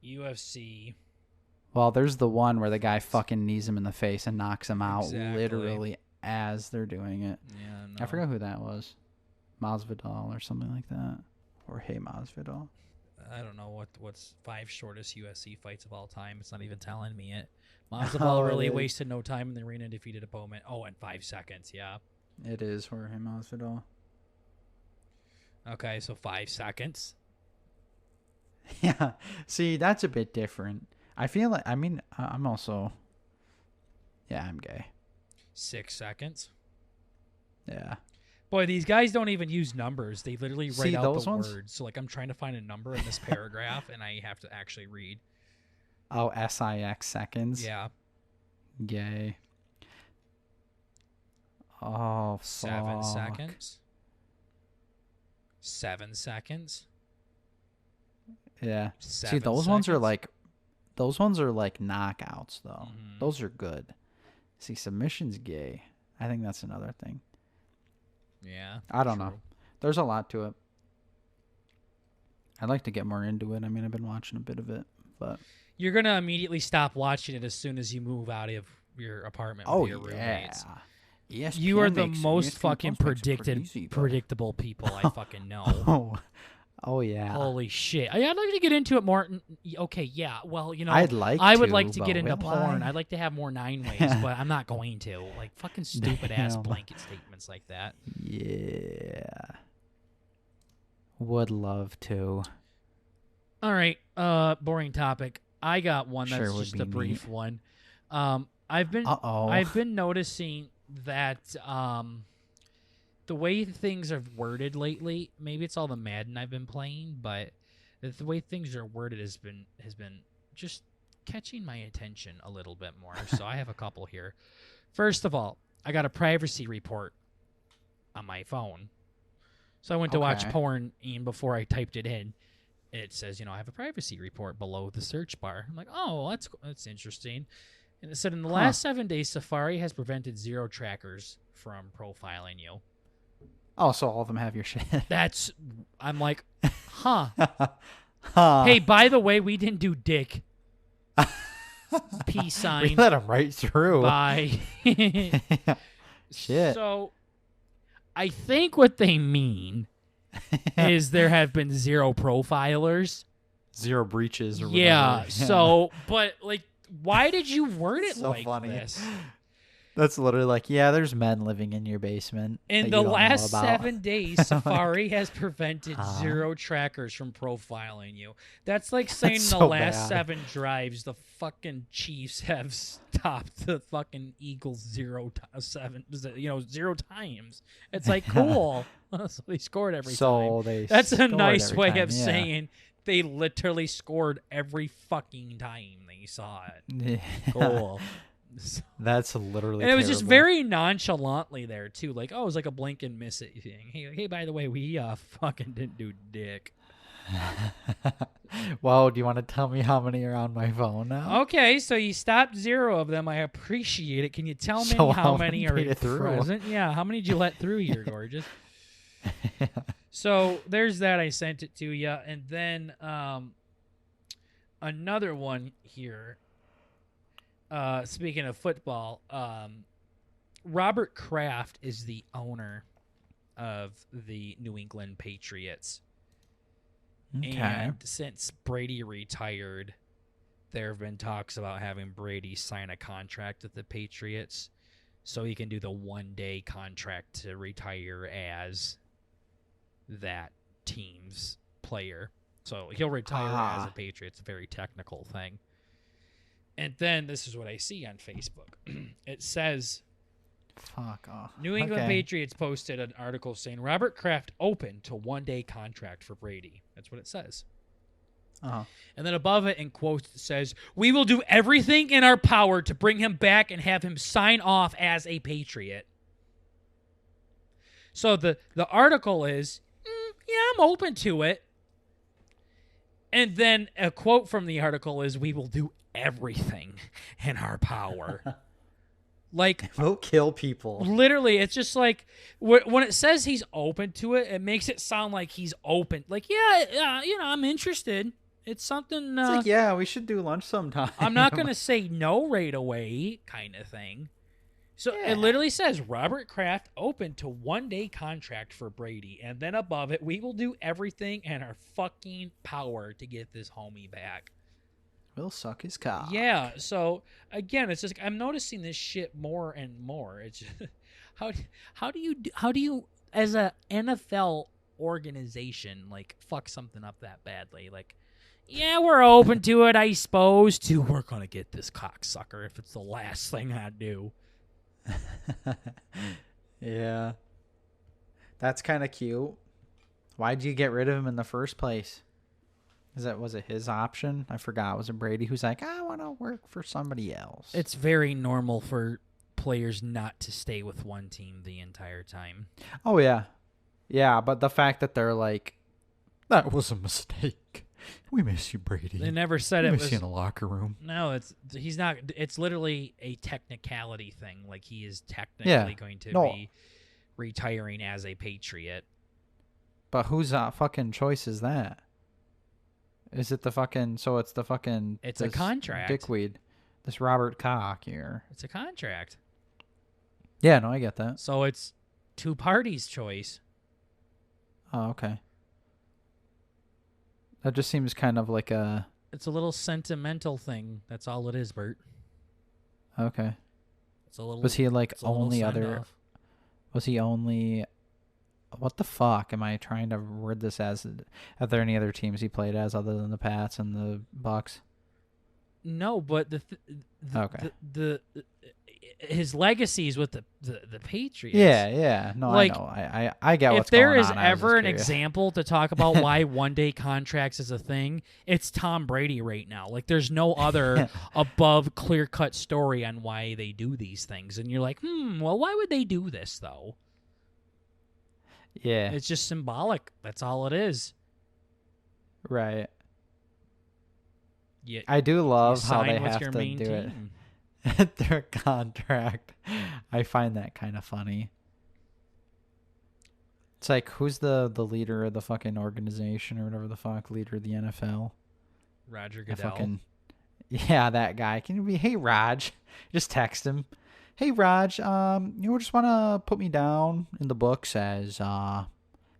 UFC. Well, there's the one where the guy fucking knees him in the face and knocks him out literally as they're doing it. Yeah, no. I forgot who that was. Masvidal or something like that. Or Hey Masvidal. I don't know what's 5 shortest UFC fights of all time. It's not even telling me it. Masvidal really wasted no time in the arena and defeated opponent. Oh, in 5 seconds. Yeah. It is Jorge Masvidal. Okay, so 5 seconds. Yeah. See, that's a bit different. I feel like, I'm also, yeah, I'm gay. 6 seconds. Yeah. Boy, these guys don't even use numbers. They literally write out those the ones? words. So, like, I'm trying to find a number in this paragraph, and I have to actually read. Oh, SIX seconds? Yeah. Gay. Oh, 7 fuck. seconds. 7 seconds. Yeah. 7 See, those seconds. ones are like knockouts, though. Mhm. Those are good. See, submission's gay. I think that's another thing. Yeah. I don't know. There's a lot to it. I'd like to get more into it. I mean, I've been watching a bit of it, but You're going to immediately stop watching it as soon as you move out of your apartment with your roommates. Yes, You are the most fucking predictable people I fucking know. Oh yeah. Holy shit. I'd like to get into it more. Okay, yeah. Well, you know, I would like to but get into will porn. I? I'd like to have more 9-ways, but I'm not going to. Like, fucking stupid ass Damn. blanket statements like that. Yeah. Would love to. All right, boring topic. I got one that's Sure would just be a brief neat. one. I've been noticing that the way things are worded lately, maybe it's all the Madden I've been playing, but the way things are worded has been just catching my attention a little bit more. So I have a couple here. First of all, I got a privacy report on my phone. So I went to watch porn, and before I typed it in, it says, I have a privacy report below the search bar. I'm like, oh, that's interesting. And it said, in the last 7 days, Safari has prevented 0 trackers from profiling you. Oh, so all of them have your shit. I'm like, huh. Hey, by the way, we didn't do dick. Peace sign. We let them right through. Bye. Shit. So, I think what they mean is there have been 0 profilers. 0 breaches or whatever. Yeah. So, but, like, why did you word it so like funny. this? That's literally like, yeah, there's men living in your basement. In the last 7 days, Safari has prevented 0 trackers from profiling you. That's like saying That's in the so last bad. 7 drives, the fucking Chiefs have stopped the fucking Eagles 0 times. It's like, cool. So they scored every time. That's a nice way of saying they literally scored every fucking time they saw it. Yeah. Cool. So, That's literally and it was just terrible. very nonchalantly there too, like, oh, it was like a blink and miss it thing. Hey, by the way, we fucking didn't do dick. Well, do you want to tell me how many are on my phone now? Okay, so you stopped 0 of them. I appreciate it. Can you tell me So how how many many are made it through? present? Yeah, how many did you let through here, gorgeous? So there's that. I sent it to you, and then another one here. Speaking of football, Robert Kraft is the owner of the New England Patriots. Okay. And since Brady retired, there have been talks about having Brady sign a contract with the Patriots so he can do the one-day contract to retire as that team's player. So he'll retire as a Patriot. It's a very technical thing. And then this is what I see on Facebook. It says, Fuck off. New England Patriots posted an article saying Robert Kraft open to one-day contract for Brady. That's what it says. Uh-huh. And then above it, in quotes, it says, we will do everything in our power to bring him back and have him sign off as a Patriot. So the article is, yeah, I'm open to it. And then a quote from the article is, we will do everything in our power. Like, we'll kill people. Literally, it's just like when it says he's open to it, it makes it sound like he's open. Like, yeah, I'm interested. It's something. It's like, yeah, we should do lunch sometime. I'm not gonna say no right away, kind of thing. So Yeah. It literally says Robert Kraft open to one-day contract for Brady, and then above it, we will do everything in our fucking power to get this homie back. We'll suck his cock. Yeah. So again, it's just I'm noticing this shit more and more. It's just, how do you as a NFL organization like fuck something up that badly? Like, yeah, we're open to it, I suppose. We're gonna get this cocksucker if it's the last thing I do. Yeah. That's kind of cute. Why'd you get rid of him in the first place? Was it his option? I forgot. Was it Brady who's like, I want to work for somebody else? It's very normal for players not to stay with one team the entire time. Oh, yeah. Yeah, but the fact that they're like, that was a mistake. We miss you, Brady. They never said we it miss was you in the locker room. No, he's not. It's literally a technicality thing. Like, he is technically going to be retiring as a Patriot. But whose fucking choice is that? Is it the fucking... So it's the fucking... It's a contract. Dickweed. This Robert Cock here. It's a contract. Yeah, no, I get that. So it's two parties' choice. Oh, okay. That just seems kind of like a... It's a little sentimental thing. That's all it is, Bert. Okay. It's a little... Was he like it's a little only other... send-off. Was he only... What the fuck am I trying to word this as? Are there any other teams he played as other than the Pats and the Bucks? No, but his legacy is with the Patriots. Yeah. No, like, I know. I get what's going on. If there is ever an curious. example to talk about why one-day contracts is a thing, it's Tom Brady right now. Like, there's no other above clear-cut story on why they do these things. And you're like, well, why would they do this, though? Yeah. It's just symbolic. That's all it is. Right. You, I do love how they sign with have your to main do team. it. Their contract. I find that kind of funny. It's like, who's the leader of the fucking organization or whatever the fuck, leader of the NFL? Roger Goodell. Yeah, that guy. Can you be, hey, Raj? Just text him. Hey, Raj, you just want to put me down in the books as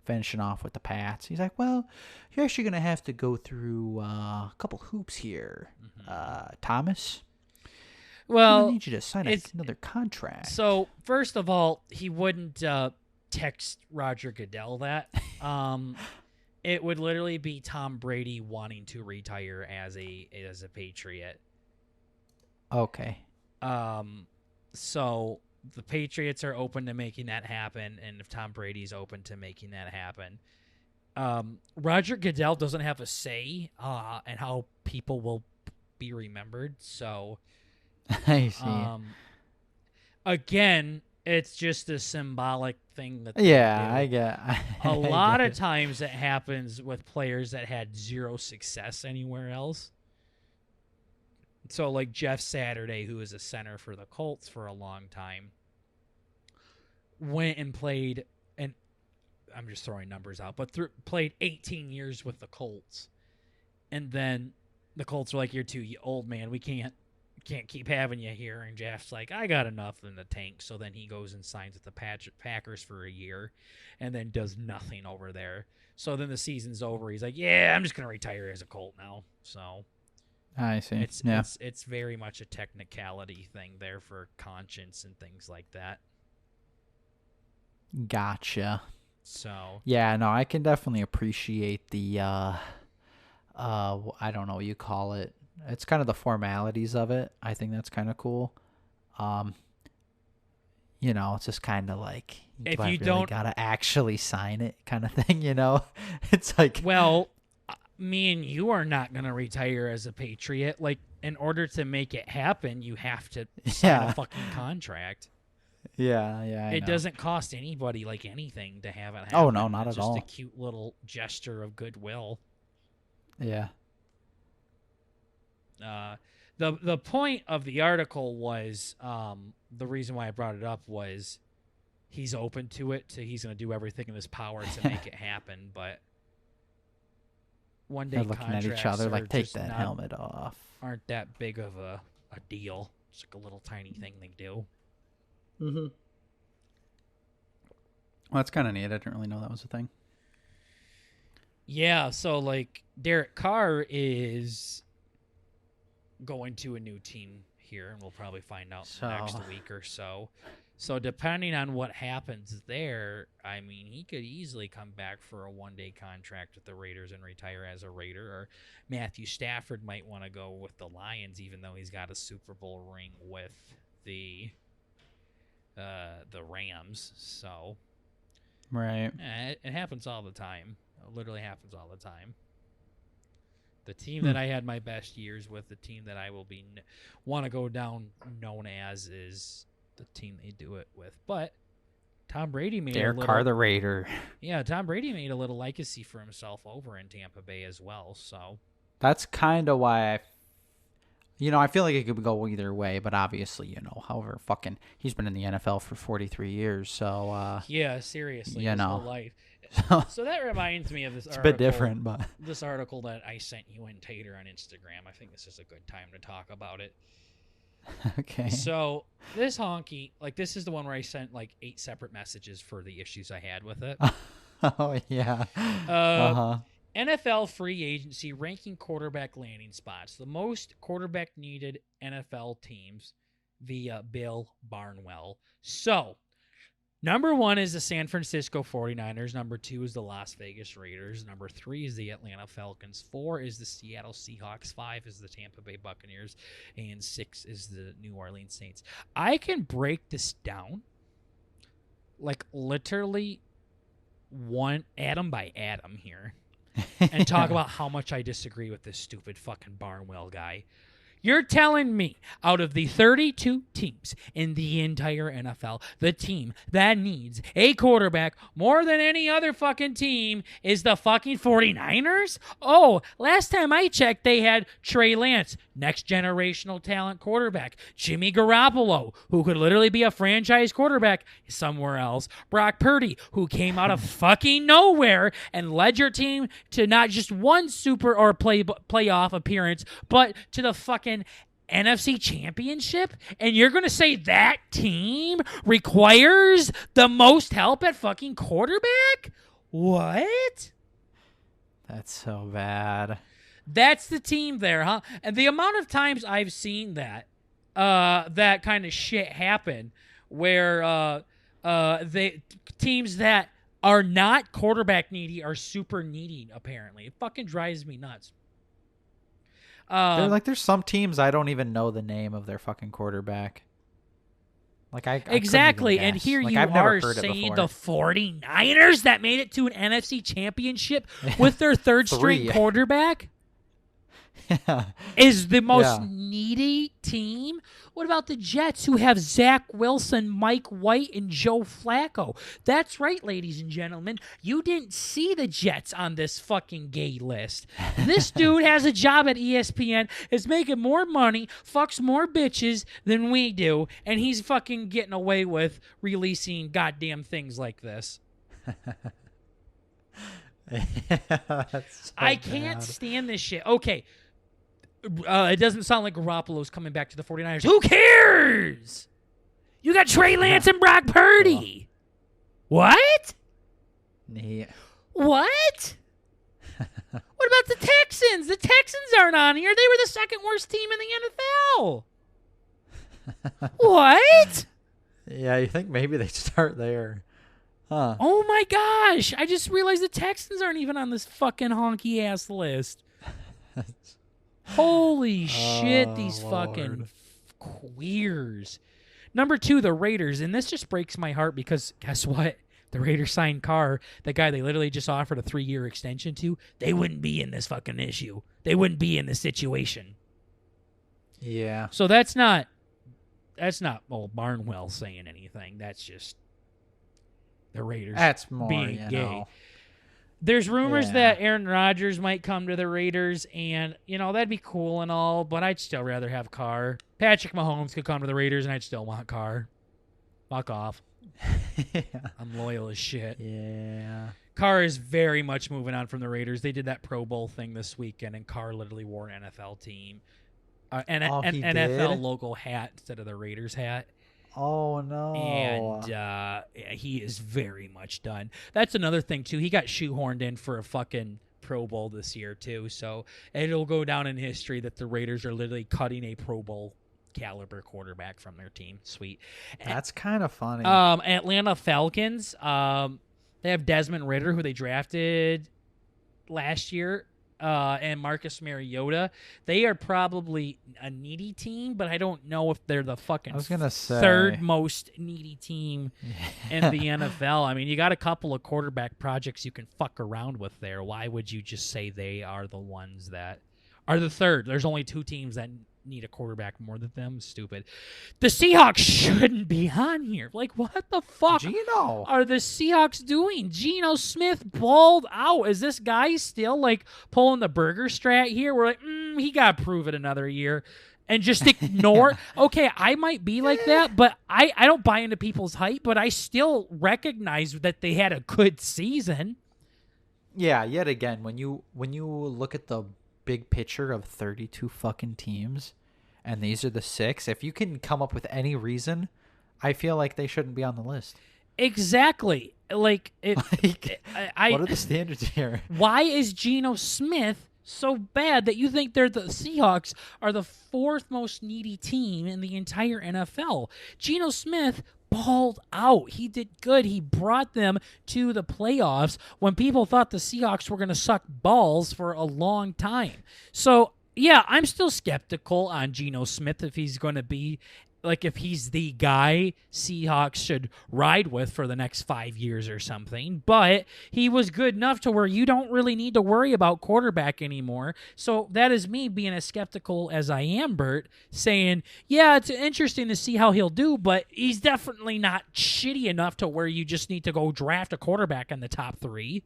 finishing off with the Pats. He's like, well, you're actually going to have to go through a couple hoops here, Thomas. Well, I need you to sign another contract. So, first of all, he wouldn't text Roger Goodell that. It would literally be Tom Brady wanting to retire as a Patriot. Okay. So the Patriots are open to making that happen, and if Tom Brady's open to making that happen, Roger Goodell doesn't have a say in how people will be remembered. So I see. Again, it's just a symbolic thing that they Yeah, do. I get. A lot of times it happens with players that had zero success anywhere else. So, like Jeff Saturday, who was a center for the Colts for a long time, went and played, and I'm just throwing numbers out, but played 18 years with the Colts. And then the Colts were like, "You're too old, man. We can't keep having you here." And Jeff's like, "I got enough in the tank." So then he goes and signs with the Packers for a year and then does nothing over there. So then the season's over. He's like, "Yeah, I'm just going to retire as a Colt now." So I see. It's very much a technicality thing there for conscience and things like that. Gotcha. So yeah, no, I can definitely appreciate the I don't know what you call it. It's kind of the formalities of it. I think that's kind of cool. It's just kind of like, if do I you really don't gotta actually sign it, kind of thing. It's like, well, me and you are not going to retire as a Patriot. Like, in order to make it happen, you have to sign a fucking contract. Yeah, I It know. doesn't cost anybody like anything to have it happen. Oh no, not it's at all. Just a cute little gesture of goodwill. Yeah. The point of the article was the reason why I brought it up was he's open to it, so he's going to do everything in his power to make it happen. But one day They're looking at each other like, take that helmet off. Aren't that big of a deal? It's like a little tiny thing they do. Mm-hmm. Well, that's kind of neat. I didn't really know that was a thing. Yeah, so like Derek Carr is going to a new team here, and we'll probably find out in the next week or so. So depending on what happens there, I mean, he could easily come back for a one-day contract with the Raiders and retire as a Raider. Or Matthew Stafford might want to go with the Lions, even though he's got a Super Bowl ring with the Rams. So, right, it happens all the time. It literally happens all the time. The team that I had my best years with, the team that I will want to go down known as, is the team they do it with. But Tom Brady made Derek Carr, the Raider. Yeah, Tom Brady made a little legacy for himself over in Tampa Bay as well. So that's kind of why I feel like it could go either way, but obviously, however, he's been in the NFL for 43 years, so yeah, seriously, his whole life. So that reminds me of this article. It's a bit different, but this article that I sent you and Tater on Instagram. I think this is a good time to talk about it. Okay. So this honky, this is the one where I sent 8 separate messages for the issues I had with it. Oh yeah. NFL free agency ranking quarterback landing spots. The most quarterback needed NFL teams via Bill Barnwell. So, number 1 is the San Francisco 49ers. Number 2 is the Las Vegas Raiders. Number 3 is the Atlanta Falcons. 4 is the Seattle Seahawks. 5 is the Tampa Bay Buccaneers. And 6 is the New Orleans Saints. I can break this down literally one atom by atom here and talk about how much I disagree with this stupid fucking Barnwell guy. You're telling me out of the 32 teams in the entire NFL, the team that needs a quarterback more than any other fucking team is the fucking 49ers? Oh, last time I checked, they had Trey Lance, next generational talent quarterback. Jimmy Garoppolo, who could literally be a franchise quarterback somewhere else. Brock Purdy, who came out of fucking nowhere and led your team to not just one super or playoff appearance, but to the fucking NFC Championship, and you're going to say that team requires the most help at fucking quarterback? What? That's so bad. That's the team there, huh? And the amount of times I've seen that kind of shit happen where teams that are not quarterback needy are super needy, apparently. It fucking drives me nuts. There's some teams I don't even know the name of their fucking quarterback. I exactly, and here you are saying the 49ers that made it to an NFC championship with their third string quarterback? is the most Yeah. needy team. What about the Jets, who have Zach Wilson, Mike White, and Joe Flacco? That's right, ladies and gentlemen. You didn't see the Jets on this fucking gay list. This dude has a job at ESPN, is making more money, fucks more bitches than we do, and he's fucking getting away with releasing goddamn things like this. That's so I can't bad. stand this shit. Okay. It doesn't sound like Garoppolo's coming back to the 49ers. Who cares? You got Trey Lance and Brock Purdy. What? Yeah. What? What about the Texans? The Texans aren't on here. They were the second worst team in the NFL. What? Yeah, you think maybe they start there. Huh. Oh my gosh. I just realized the Texans aren't even on this fucking honky ass list. Holy shit, these fucking queers. Number 2, the Raiders. And this just breaks my heart because guess what? The Raiders signed Carr, the guy they literally just offered a 3-year extension to. They wouldn't be in this fucking issue. They wouldn't be in this situation. Yeah. So that's not old Barnwell saying anything. That's just the Raiders That's more, being gay. know. There's rumors Yeah. that Aaron Rodgers might come to the Raiders, and, that'd be cool and all, but I'd still rather have Carr. Patrick Mahomes could come to the Raiders, and I'd still want Carr. Fuck off. Yeah. I'm loyal as shit. Yeah. Carr is very much moving on from the Raiders. They did that Pro Bowl thing this weekend, and Carr literally wore an NFL team. An he NFL did? logo hat instead of the Raiders hat. Oh, no. And he is very much done. That's another thing, too. He got shoehorned in for a fucking Pro Bowl this year, too. So it'll go down in history that the Raiders are literally cutting a Pro Bowl caliber quarterback from their team. Sweet. That's kind of funny. Atlanta Falcons, they have Desmond Ridder, who they drafted last year. And Marcus Mariota, they are probably a needy team, but I don't know if they're the fucking I was gonna say. third most needy team in the NFL. I mean, you got a couple of quarterback projects you can fuck around with there. Why would you just say they are the ones that are the third? There's only 2 teams that need a quarterback more than them. Stupid. The Seahawks shouldn't be on here. Like, what the fuck Gino. are the Seahawks doing? Geno Smith balled out. Is this guy still, like, pulling the burger strat here? We're like, he got to prove it another year. And just ignore. Okay, I might be like that, but I don't buy into people's hype, but I still recognize that they had a good season. Yeah, yet again, when you look at the big picture of 32 fucking teams, and these are the 6, if you can come up with any reason, I feel like they shouldn't be on the list. Exactly. Like, What are the standards here? Why is Geno Smith so bad that you think the Seahawks are the 4th most needy team in the entire NFL? Geno Smith balled out. He did good. He brought them to the playoffs when people thought the Seahawks were going to suck balls for a long time. So, yeah, I'm still skeptical on Geno Smith if he's going to be, like, if he's the guy Seahawks should ride with for the next 5 years or something. But he was good enough to where you don't really need to worry about quarterback anymore. So that is me being as skeptical as I am, Bert, saying, yeah, it's interesting to see how he'll do, but he's definitely not shitty enough to where you just need to go draft a quarterback in the top 3.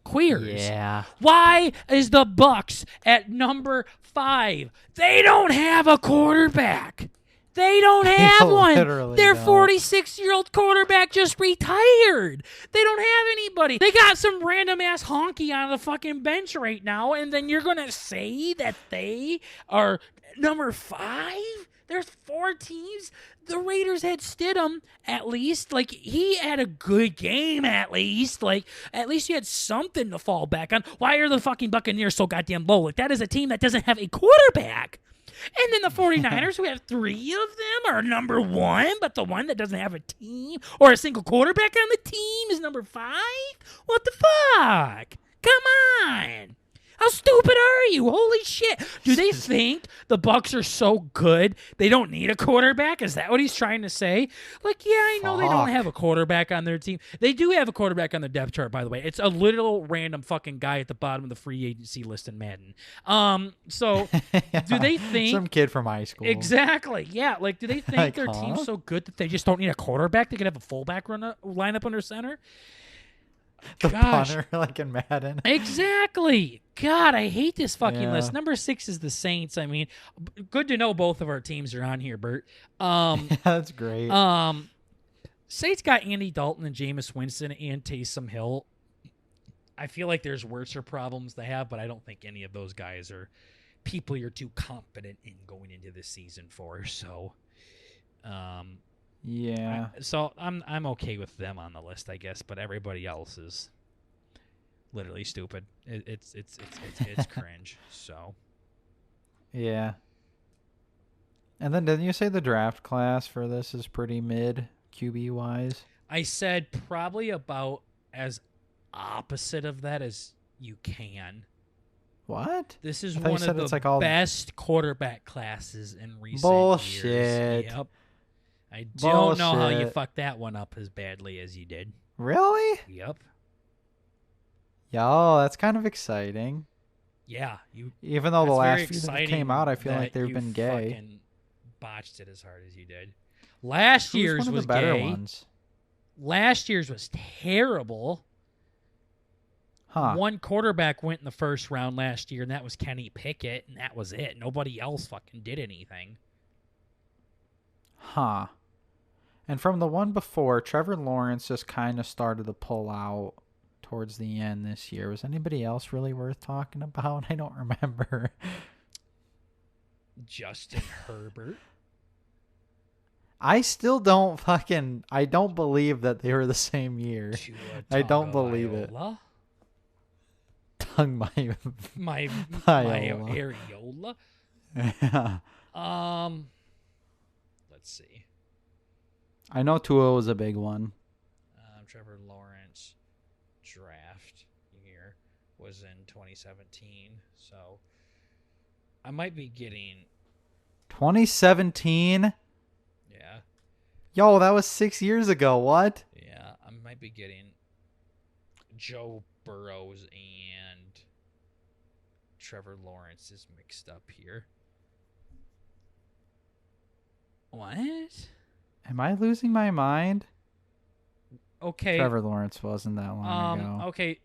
Queers. Yeah. Why is the Bucks at number 5? They don't have a quarterback. They don't have one. Their 46-year-old quarterback just retired. They don't have anybody. They got some random-ass honky on the fucking bench right now, and then you're going to say that they are number 5? There's 4 teams. The Raiders had Stidham, at least. Like, he had a good game, at least. Like, at least you had something to fall back on. Why are the fucking Buccaneers so goddamn low? Like, that is a team that doesn't have a quarterback. And then the 49ers, who have 3 of them, are number 1, but the one that doesn't have a team or a single quarterback on the team is number 5? What the fuck? Come on. How stupid are you? Holy shit. Do they think the Bucs are so good they don't need a quarterback? Is that what he's trying to say? Like, yeah, I know they don't have a quarterback on their team. They do have a quarterback on their depth chart, by the way. It's a little random fucking guy at the bottom of the free agency list in Madden. So do they think some kid from high school? Exactly. Yeah. Like, do they think Like, their team's so good that they just don't need a quarterback? They could have a fullback line up under center. The punter, like in Madden. Exactly. God, I hate this fucking list. Number 6 is the Saints. I mean, good to know both of our teams are on here, Bert. That's great. Saints got Andy Dalton and Jameis Winston and Taysom Hill. I feel like there's worse problems they have, but I don't think any of those guys are people you're too confident in going into this season for. So, yeah. So I'm okay with them on the list, I guess, but everybody else is literally stupid. It's cringe. So. Yeah. And then didn't you say the draft class for this is pretty mid QB wise? I said probably about as opposite of that as you can. What? This is one of the best quarterback classes in recent Bullshit. years. Yep. I don't know how you fucked that one up as badly as you did. Really? Yep. Yo, that's kind of exciting. Yeah, even though the last few that came out, I feel like they've been gay. Fucking botched it as hard as you did. Last year's was better gay. Ones? Last year's was terrible. Huh. One quarterback went in the first round last year, and that was Kenny Pickett, and that was it. Nobody else fucking did anything. Huh. And from the one before, Trevor Lawrence just kind of started to pull out towards the end this year. Was anybody else really worth talking about? I don't remember. Justin Herbert. I still don't I don't believe that they were the same year. I don't believe it. Tongue my areola. Yeah. Let's see. I know Tua was a big one. Trevor Lawrence draft year was in 2017, so I might be getting 2017. Yeah. Yo, that was 6 years ago. What? Yeah, I might be getting Joe Burrows and Trevor Lawrence is mixed up here. What? Am I losing my mind? Okay. Trevor Lawrence wasn't that long ago. Okay.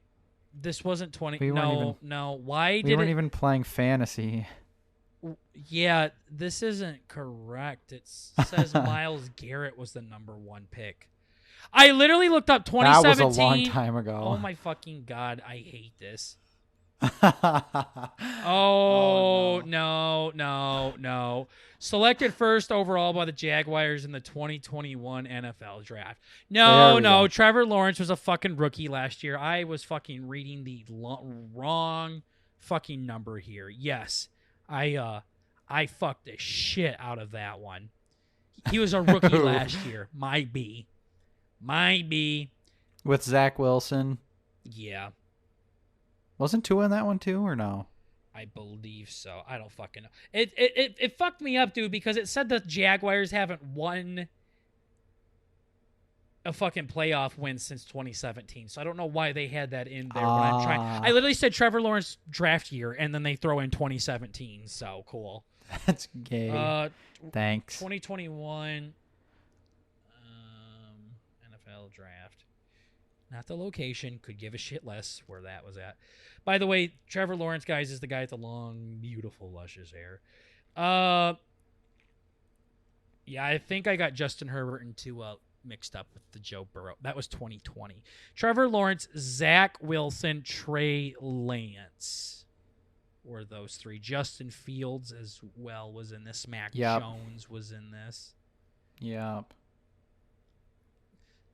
This wasn't 20. We weren't even playing fantasy. Yeah, this isn't correct. It says Myles Garrett was the number 1 pick. I literally looked up 2017. That was a long time ago. Oh my fucking God, I hate this. No. Selected first overall by the Jaguars in the 2021 NFL draft. No. Trevor Lawrence was a fucking rookie last year. I was fucking reading the wrong fucking number here. Yes, I fucked the shit out of that one. He was a rookie last year. My B. With Zach Wilson. Yeah. Wasn't Tua in that one too, or no? I believe so. I don't fucking know. It fucked me up, dude, because it said the Jaguars haven't won a fucking playoff win since 2017. So I don't know why they had that in there when I'm trying. I literally said Trevor Lawrence draft year, and then they throw in 2017. So cool. That's gay. Thanks. 2021 NFL draft. Not the location. Could give a shit less where that was at. By the way, Trevor Lawrence, guys, is the guy with the long, beautiful, luscious hair. Yeah, I think I got Justin Herbert and Tua mixed up with the Joe Burrow. That was 2020. Trevor Lawrence, Zach Wilson, Trey Lance were those three. Justin Fields as well was in this. Mac Jones was in this. Yep.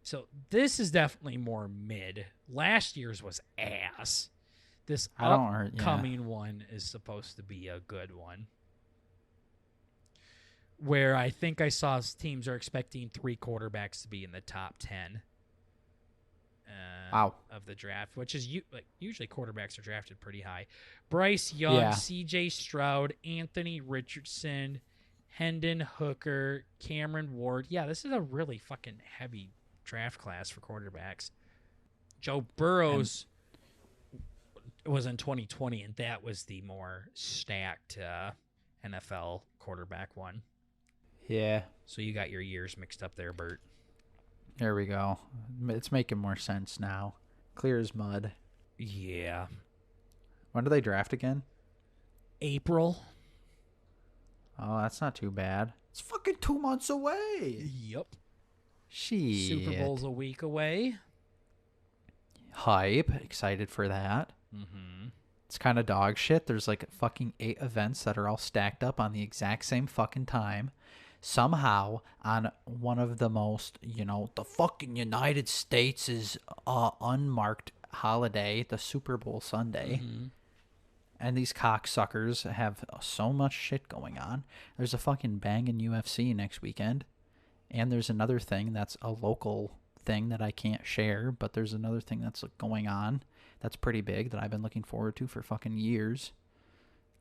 So this is definitely more mid. Last year's was ass. This upcoming one is supposed to be a good one. Where I think I saw teams are expecting 3 quarterbacks to be in the top 10. Wow. of the draft, which is usually quarterbacks are drafted pretty high. Bryce Young, Yeah. C.J. Stroud, Anthony Richardson, Hendon Hooker, Cameron Ward. Yeah, this is a really fucking heavy draft class for quarterbacks. Joe Burrows was in 2020, and that was the more stacked NFL quarterback one. Yeah. So you got your years mixed up there, Bert. There we go. It's making more sense now. Clear as mud. Yeah. When do they draft again? April. Oh, that's not too bad. It's fucking 2 months away. Yep. Shit. Super Bowl's a week away. Hype. Excited for that. Mm-hmm. It's kind of dog shit. There's like fucking 8 events that are all stacked up on the exact same fucking time. Somehow, on one of the most, the fucking United States' unmarked holiday, the Super Bowl Sunday. Mm-hmm. And these cocksuckers have so much shit going on. There's a fucking banging UFC next weekend. And there's another thing that's a local thing that I can't share, but there's another thing that's going on that's pretty big that I've been looking forward to for fucking years.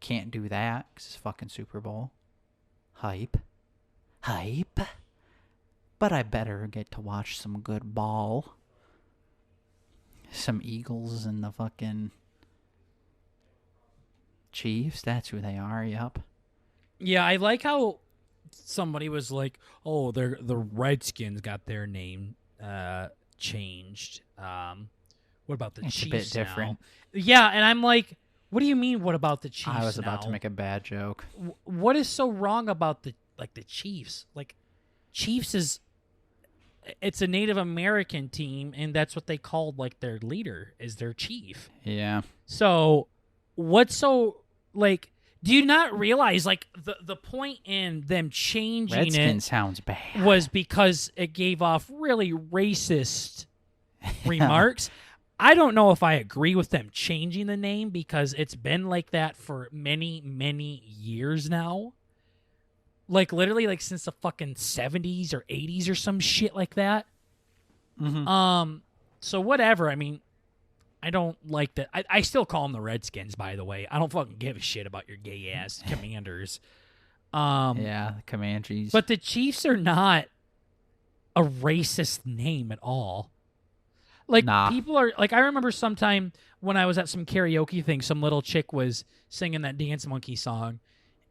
Can't do that because it's fucking Super Bowl. Hype. But I better get to watch some good ball. Some Eagles and the fucking Chiefs. That's who they are, yup. Yeah, I like how somebody was like, oh, the Redskins got their name changed. What about the It's Chiefs a bit different. now? Yeah, and I'm like, what do you mean, what about the Chiefs I was about now? to make a bad joke. What is so wrong about the Chiefs? Like, Chiefs it's a Native American team, and that's what they called, like, their leader is their chief. Yeah. So, what's so, like, do you not realize, like, the point in them changing Redskin it sounds bad. was because it gave off really racist remarks? I don't know if I agree with them changing the name because it's been like that for many, many years now. Like, literally, like, since the fucking 70s or 80s or some shit like that. Mm-hmm. So whatever. I mean, I don't like that. I still call them the Redskins, by the way. I don't fucking give a shit about your gay-ass Commanders. Yeah, the Comanches. But the Chiefs are not a racist name at all. Like, Nah. people are, like, I remember sometime when I was at some karaoke thing, some little chick was singing that Dance Monkey song.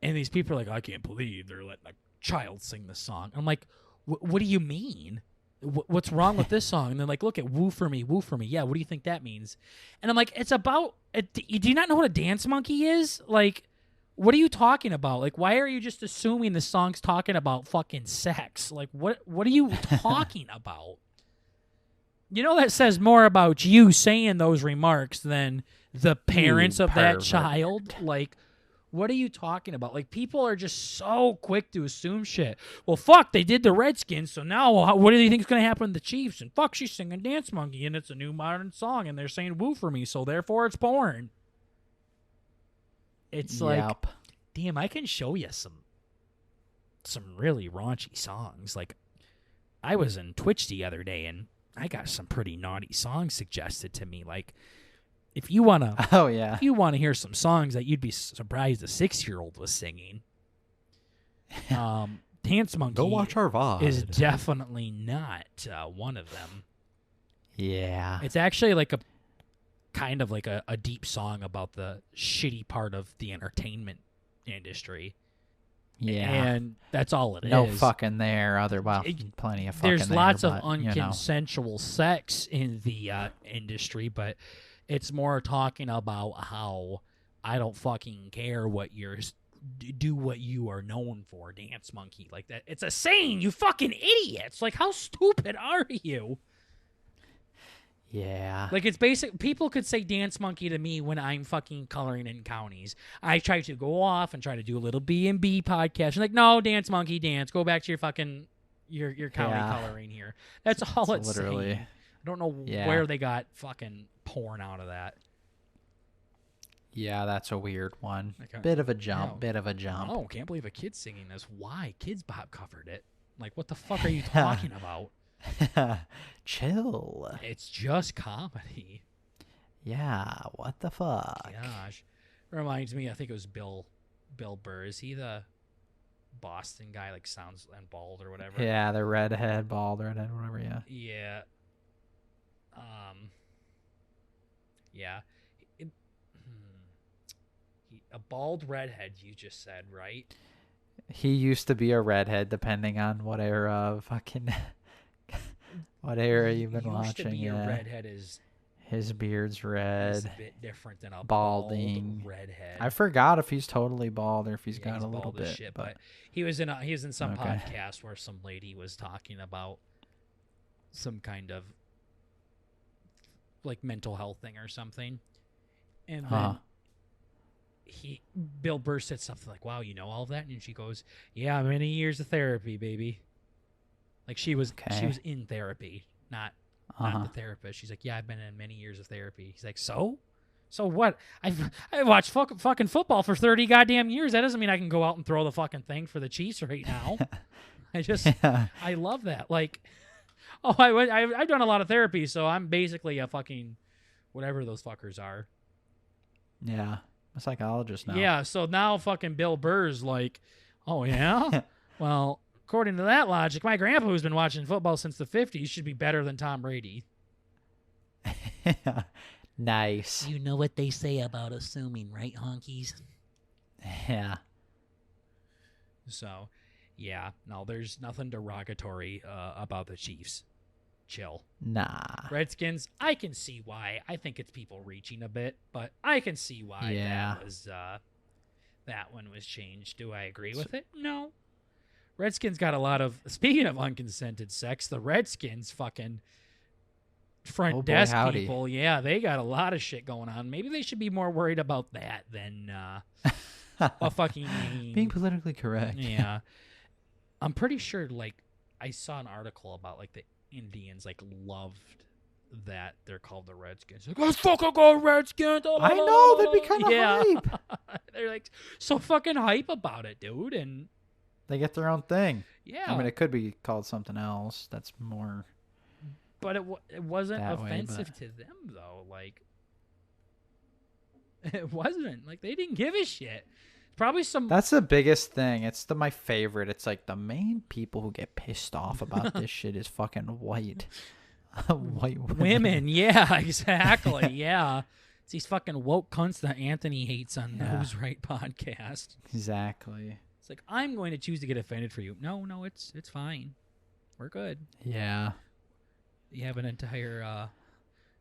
And these people are like, I can't believe they're letting a child sing this song. I'm like, what do you mean? What's wrong with this song? And they're like, look at Woo For Me, Woo For Me. Yeah, what do you think that means? And I'm like, it's about, do you not know what a dance monkey is? Like, what are you talking about? Like, why are you just assuming the song's talking about fucking sex? Like, what are you talking about? You know, that says more about you saying those remarks than the parents of that child. Like, what are you talking about? Like, people are just so quick to assume shit. Well, fuck, they did the Redskins, so now what do you think is going to happen to the Chiefs? And fuck, she's singing Dance Monkey, and it's a new modern song, and they're saying Woo For Me, so therefore it's porn. It's like, damn, I can show you some really raunchy songs. Like, I was in Twitch the other day, and I got some pretty naughty songs suggested to me. Like, if you wanna, if you wanna hear some songs that you'd be surprised a 6-year-old was singing, Dance Monkey Go watch our VOD. is definitely not one of them. Yeah, it's actually like a kind of like a deep song about the shitty part of the entertainment industry. Yeah, and that's all it is. No fucking there. Plenty of fucking. There's lots of but, unconsensual sex in the industry, but it's more talking about how I don't fucking care what do what you are known for, Dance Monkey. Like that. It's a saying, you fucking idiots. Like, how stupid are you? Yeah. Like, it's basic. People could say Dance Monkey to me when I'm fucking coloring in counties. I try to go off and try to do a little BnB podcast. I'm like, no, Dance Monkey, dance. Go back to your fucking your county coloring here. That's all it's literally saying. I don't know where they got fucking porn out of that. Yeah, that's a weird one. Like bit of a jump. Oh, can't believe a kid's singing this. Why? Kids Bop covered it. Like, what the fuck are you talking about? Chill. It's just comedy. Yeah, what the fuck? Gosh. Reminds me, I think it was Bill Burr. Is he the Boston guy, like sounds and bald or whatever? Yeah, the redhead, bald redhead, whatever, yeah. Yeah. Yeah. A bald redhead, you just said, right? He used to be a redhead, depending on what era of fucking... what era you've been watching. Used to be a redhead is... His beard's red. Is a bit different than a balding bald redhead. I forgot if he's totally bald or if he's got he's a little bald as bit. Shit, but he was in some Okay. podcast where some lady was talking about some kind of like mental health thing or something, and then Bill Burr said something like, "Wow, you know all of that?" And she goes, "Yeah, many years of therapy, baby." Like she was in therapy, not the therapist. She's like, "Yeah, I've been in many years of therapy." He's like, "So what? I watched fucking football for 30 goddamn years. That doesn't mean I can go out and throw the fucking thing for the Chiefs right now." I love that. Like, I've done a lot of therapy, so I'm basically a fucking whatever those fuckers are. Yeah, a psychologist now. Yeah, so now fucking Bill Burr's like, "Oh yeah, well." According to that logic, my grandpa, who's been watching football since the 50s, should be better than Tom Brady. Nice. You know what they say about assuming, right, honkies? Yeah. So, yeah, no, there's nothing derogatory about the Chiefs. Chill. Nah. Redskins, I can see why. I think it's people reaching a bit, but I can see why that one was changed. Do I agree with it? No. Redskins got a lot of... Speaking of unconsented sex, the Redskins fucking front desk people, yeah, they got a lot of shit going on. Maybe they should be more worried about that than a fucking... Being politically correct. Yeah. I'm pretty sure, like, I saw an article about, like, the Indians, like, loved that they're called the Redskins. Like, let's fucking go Redskins! I know, that'd be kind of hype. They're, like, so fucking hype about it, dude, and... They get their own thing. Yeah. I mean, it could be called something else that's more... But it wasn't offensive to them, though. Like, it wasn't. Like, they didn't give a shit. Probably some... That's the biggest thing. It's my favorite. It's like the main people who get pissed off about this shit is fucking white women. Yeah, exactly. Yeah. It's these fucking woke cunts that Anthony hates on Nose Right podcast. Exactly. It's like, I'm going to choose to get offended for you. No, it's fine. We're good. Yeah. You have an entire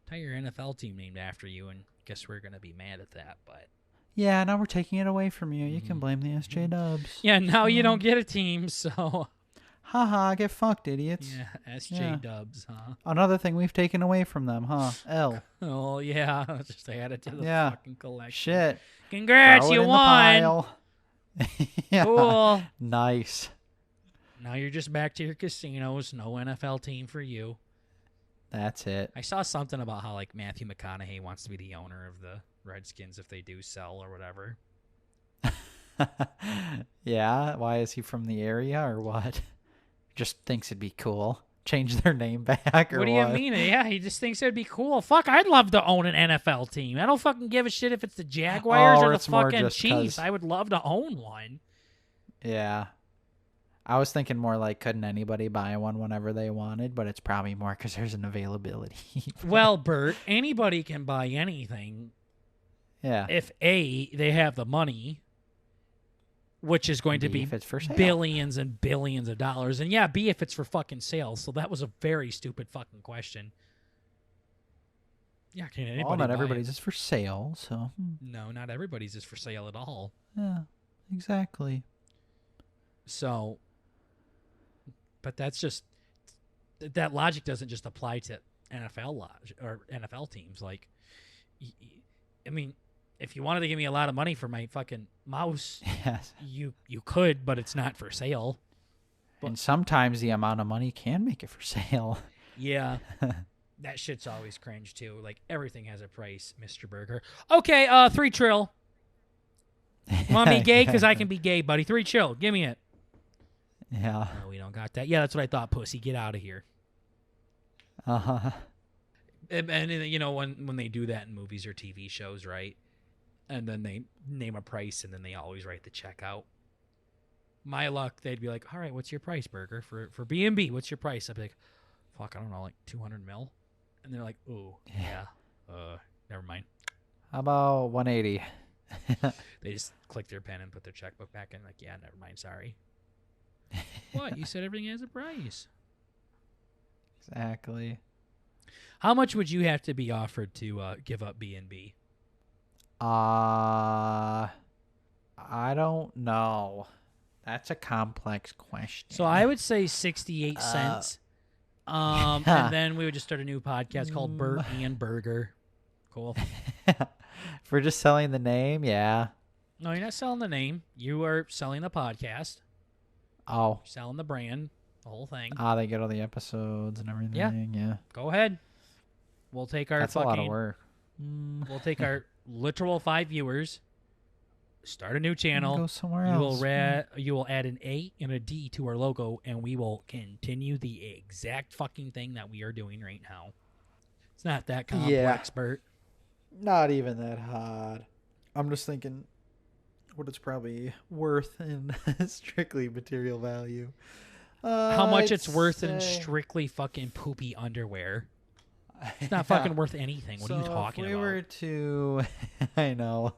NFL team named after you, and guess we're going to be mad at that, but... Yeah, now we're taking it away from you. You can blame the SJ-Dubs. Yeah, now you don't get a team, so... Haha, get fucked, idiots. Yeah, SJ-Dubs, huh? Another thing we've taken away from them, huh? L. Oh, yeah. Just add it to the fucking collection. Shit. Congrats, you won! Yeah. Cool. Nice. Now you're just back to your casinos. No NFL team for you. That's it. I saw something about how like Matthew McConaughey wants to be the owner of the Redskins if they do sell or whatever. Yeah? Why is he from the area or what? Just thinks it'd be cool. Change their name back or what? What do you mean? Yeah, he just thinks it'd be cool. Fuck, I'd love to own an NFL team. I don't fucking give a shit if it's the Jaguars or the fucking Chiefs. I would love to own one. Yeah. I was thinking more like, couldn't anybody buy one whenever they wanted? But it's probably more because there's an availability. Well, Bert, anybody can buy anything. Yeah. If A, they have the money, which is going to be billions and billions of dollars. And yeah, B, if it's for fucking sale. So that was a very stupid fucking question. Yeah, can anybody not buy everybody's it? Is for sale, so... No, not everybody's is for sale at all. Yeah, exactly. So... But that's just... That logic doesn't just apply to NFL or NFL teams. Like, I mean... If you wanted to give me a lot of money for my fucking mouse, yes, you could, but it's not for sale. And sometimes the amount of money can make it for sale. Yeah. That shit's always cringe, too. Like, everything has a price, Mr. Burger. Okay, 3 trill. Want to be gay? Because I can be gay, buddy. 3 chill. Give me it. Yeah. No, we don't got that. Yeah, that's what I thought, pussy. Get out of here. Uh-huh. And you know, when they do that in movies or TV shows, right? And then they name a price, and then they always write the check out. My luck, they'd be like, all right, what's your price, Burger? For BnB, what's your price? I'd be like, fuck, I don't know, like 200 mil? And they're like, ooh, yeah, never mind. How about 180? They just click their pen and put their checkbook back in, like, yeah, never mind, sorry. What? You said everything has a price. Exactly. How much would you have to be offered to give up BnB? I don't know. That's a complex question. So I would say 68 cents. And then we would just start a new podcast called Burt and Burger. Cool. If we're just selling the name, yeah. No, you're not selling the name. You are selling the podcast. Oh. You're selling the brand, the whole thing. They get all the episodes and everything. Yeah. Go ahead. We'll take our That's a lot of work. We'll take our literal 5 viewers, start a new channel. Go somewhere else. You will add an A and a D to our logo, and we will continue the exact fucking thing that we are doing right now. It's not that complex, Bert. Not even that hard. I'm just thinking what it's probably worth in strictly material value. How much it's worth in strictly fucking poopy underwear. It's not fucking worth anything. What are you talking about? If we were to, I know,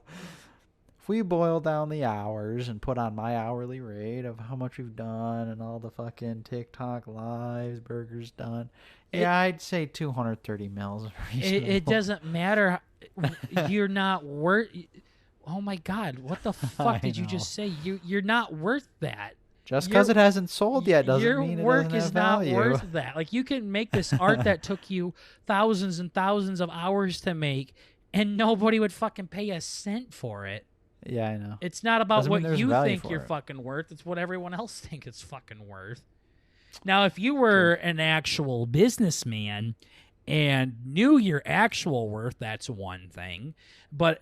if we boil down the hours and put on my hourly rate of how much we've done and all the fucking TikTok lives, Burger's done, I'd say 230 mils. It doesn't matter. You're not worth. Oh my God! What the fuck did you just say? You're not worth that. Just because it hasn't sold yet doesn't mean it doesn't have value. Your work is not worth that. Like, you can make this art that took you thousands and thousands of hours to make, and nobody would fucking pay a cent for it. Yeah, I know. It's not about what you think you're fucking worth. It's what everyone else thinks it's fucking worth. Now, if you were an actual businessman and knew your actual worth, that's one thing. But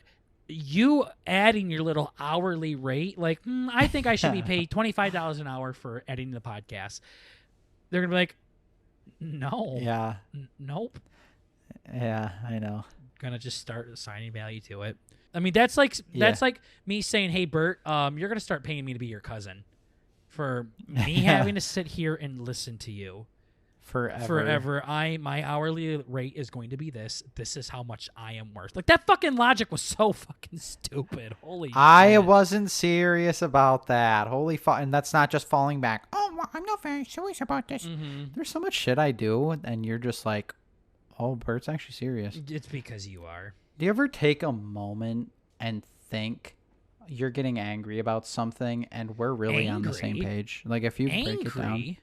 you adding your little hourly rate, like, I think I should be paid $25 an hour for editing the podcast. They're going to be like, no. Yeah. Nope. Yeah, I know. Going to just start assigning value to it. I mean, that's like me saying, hey, Bert, you're going to start paying me to be your cousin for me having to sit here and listen to you. Forever. My hourly rate is going to be this. This is how much I am worth. Like, that fucking logic was so fucking stupid. Holy shit. I wasn't serious about that. Holy fuck. And that's not just falling back. Oh, well, I'm not very serious about this. Mm-hmm. There's so much shit I do, and you're just like, oh, Bert's actually serious. It's because you are. Do you ever take a moment and think you're getting angry about something, and we're really on the same page? Like, if you break it down.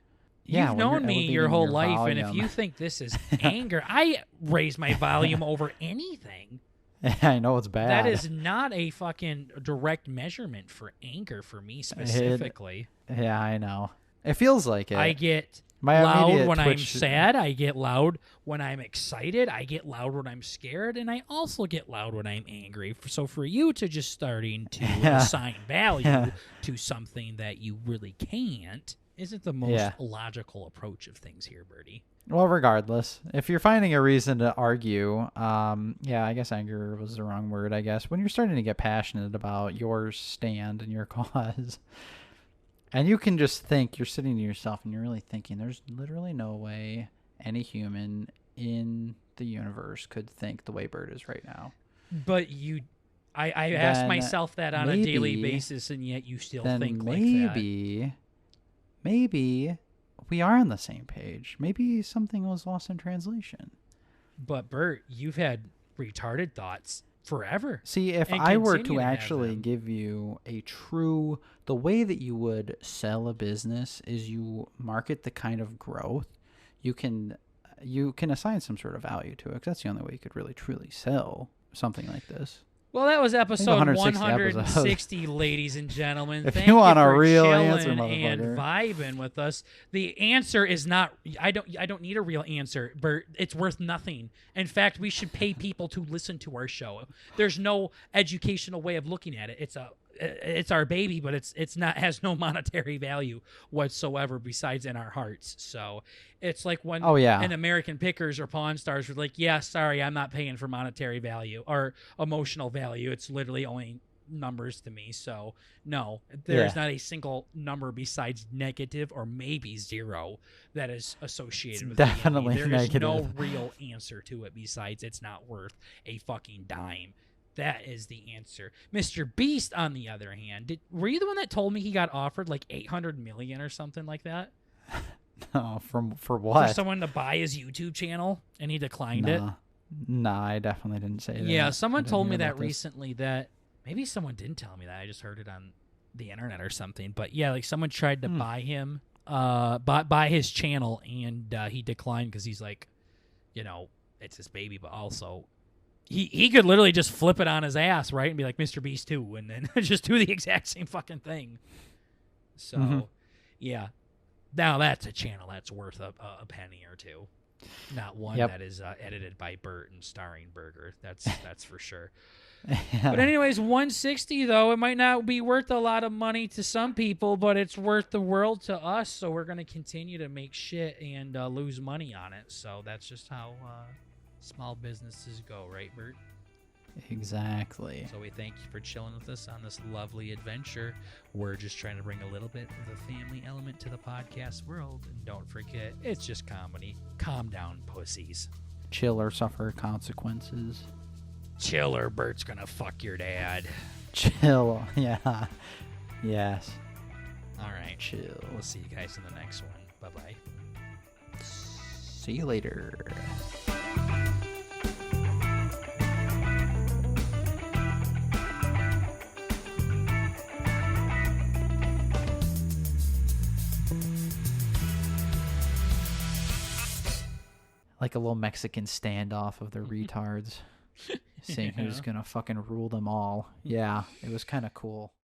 You've known me your whole life, and if you think this is anger, I raise my volume over anything. I know it's bad. That is not a fucking direct measurement for anger for me specifically. Yeah, I know. It feels like it. I get loud when I'm sad. I get loud when I'm excited. I get loud when I'm scared. And I also get loud when I'm angry. So for you to just starting to assign value to something that you really can't isn't the most logical approach of things here, Bertie. Well, regardless, if you're finding a reason to argue, I guess anger was the wrong word, I guess. When you're starting to get passionate about your stand and your cause, and you can just think, you're sitting to yourself and you're really thinking, there's literally no way any human in the universe could think the way Bert is right now. But I ask myself that on a daily basis, and yet you still think like that. Maybe we are on the same page. Maybe something was lost in translation. But Bert, you've had retarded thoughts forever. See, if I were to actually give you the way that you would sell a business is you market the kind of growth, you can assign some sort of value to it, because that's the only way you could really truly sell something like this. Well, that was episode 160, ladies and gentlemen. If Thank you want you for a real chilling answer, and motherfucker, vibing with us. The answer is not. I don't need a real answer, Bert. It's worth nothing. In fact, we should pay people to listen to our show. There's no educational way of looking at it. it's our baby, but it's not, has no monetary value whatsoever besides in our hearts. So it's like when an American Pickers or Pawn Stars were like, yeah, sorry, I'm not paying for monetary value or emotional value. It's literally only numbers to me. So no, there's not a single number besides negative or maybe zero that is associated with definitely BnB. There negative. is no real answer to it besides it's not worth a fucking dime. That is the answer. Mr. Beast, on the other hand, were you the one that told me he got offered like $800 million or something like that? No, for what? For someone to buy his YouTube channel, and he declined it? Nah, I definitely didn't say that. Yeah, someone told me that recently. That maybe someone didn't tell me that. I just heard it on the internet or something. But yeah, like someone tried to buy him, buy his channel, and he declined because he's like, it's his baby, but also he could literally just flip it on his ass, right, and be like Mr. Beast 2, and then just do the exact same fucking thing. So, yeah. Now that's a channel that's worth a penny or two. Not one that is edited by Bert and starring Burger. That's for sure. But anyways, 160 though, it might not be worth a lot of money to some people, but it's worth the world to us. So we're gonna continue to make shit and lose money on it. So that's just how small businesses go, right, Bert? Exactly. So we thank you for chilling with us on this lovely adventure. We're just trying to bring a little bit of the family element to the podcast world. And don't forget, it's just comedy. Calm down, pussies. Chill or suffer consequences. Chill or Bert's gonna fuck your dad. Chill. Yeah. Yes. All right. Chill. We'll see you guys in the next one. Bye-bye. See you later. Like a little Mexican standoff of the retards, seeing who's gonna fucking rule them all. Yeah, it was kind of cool.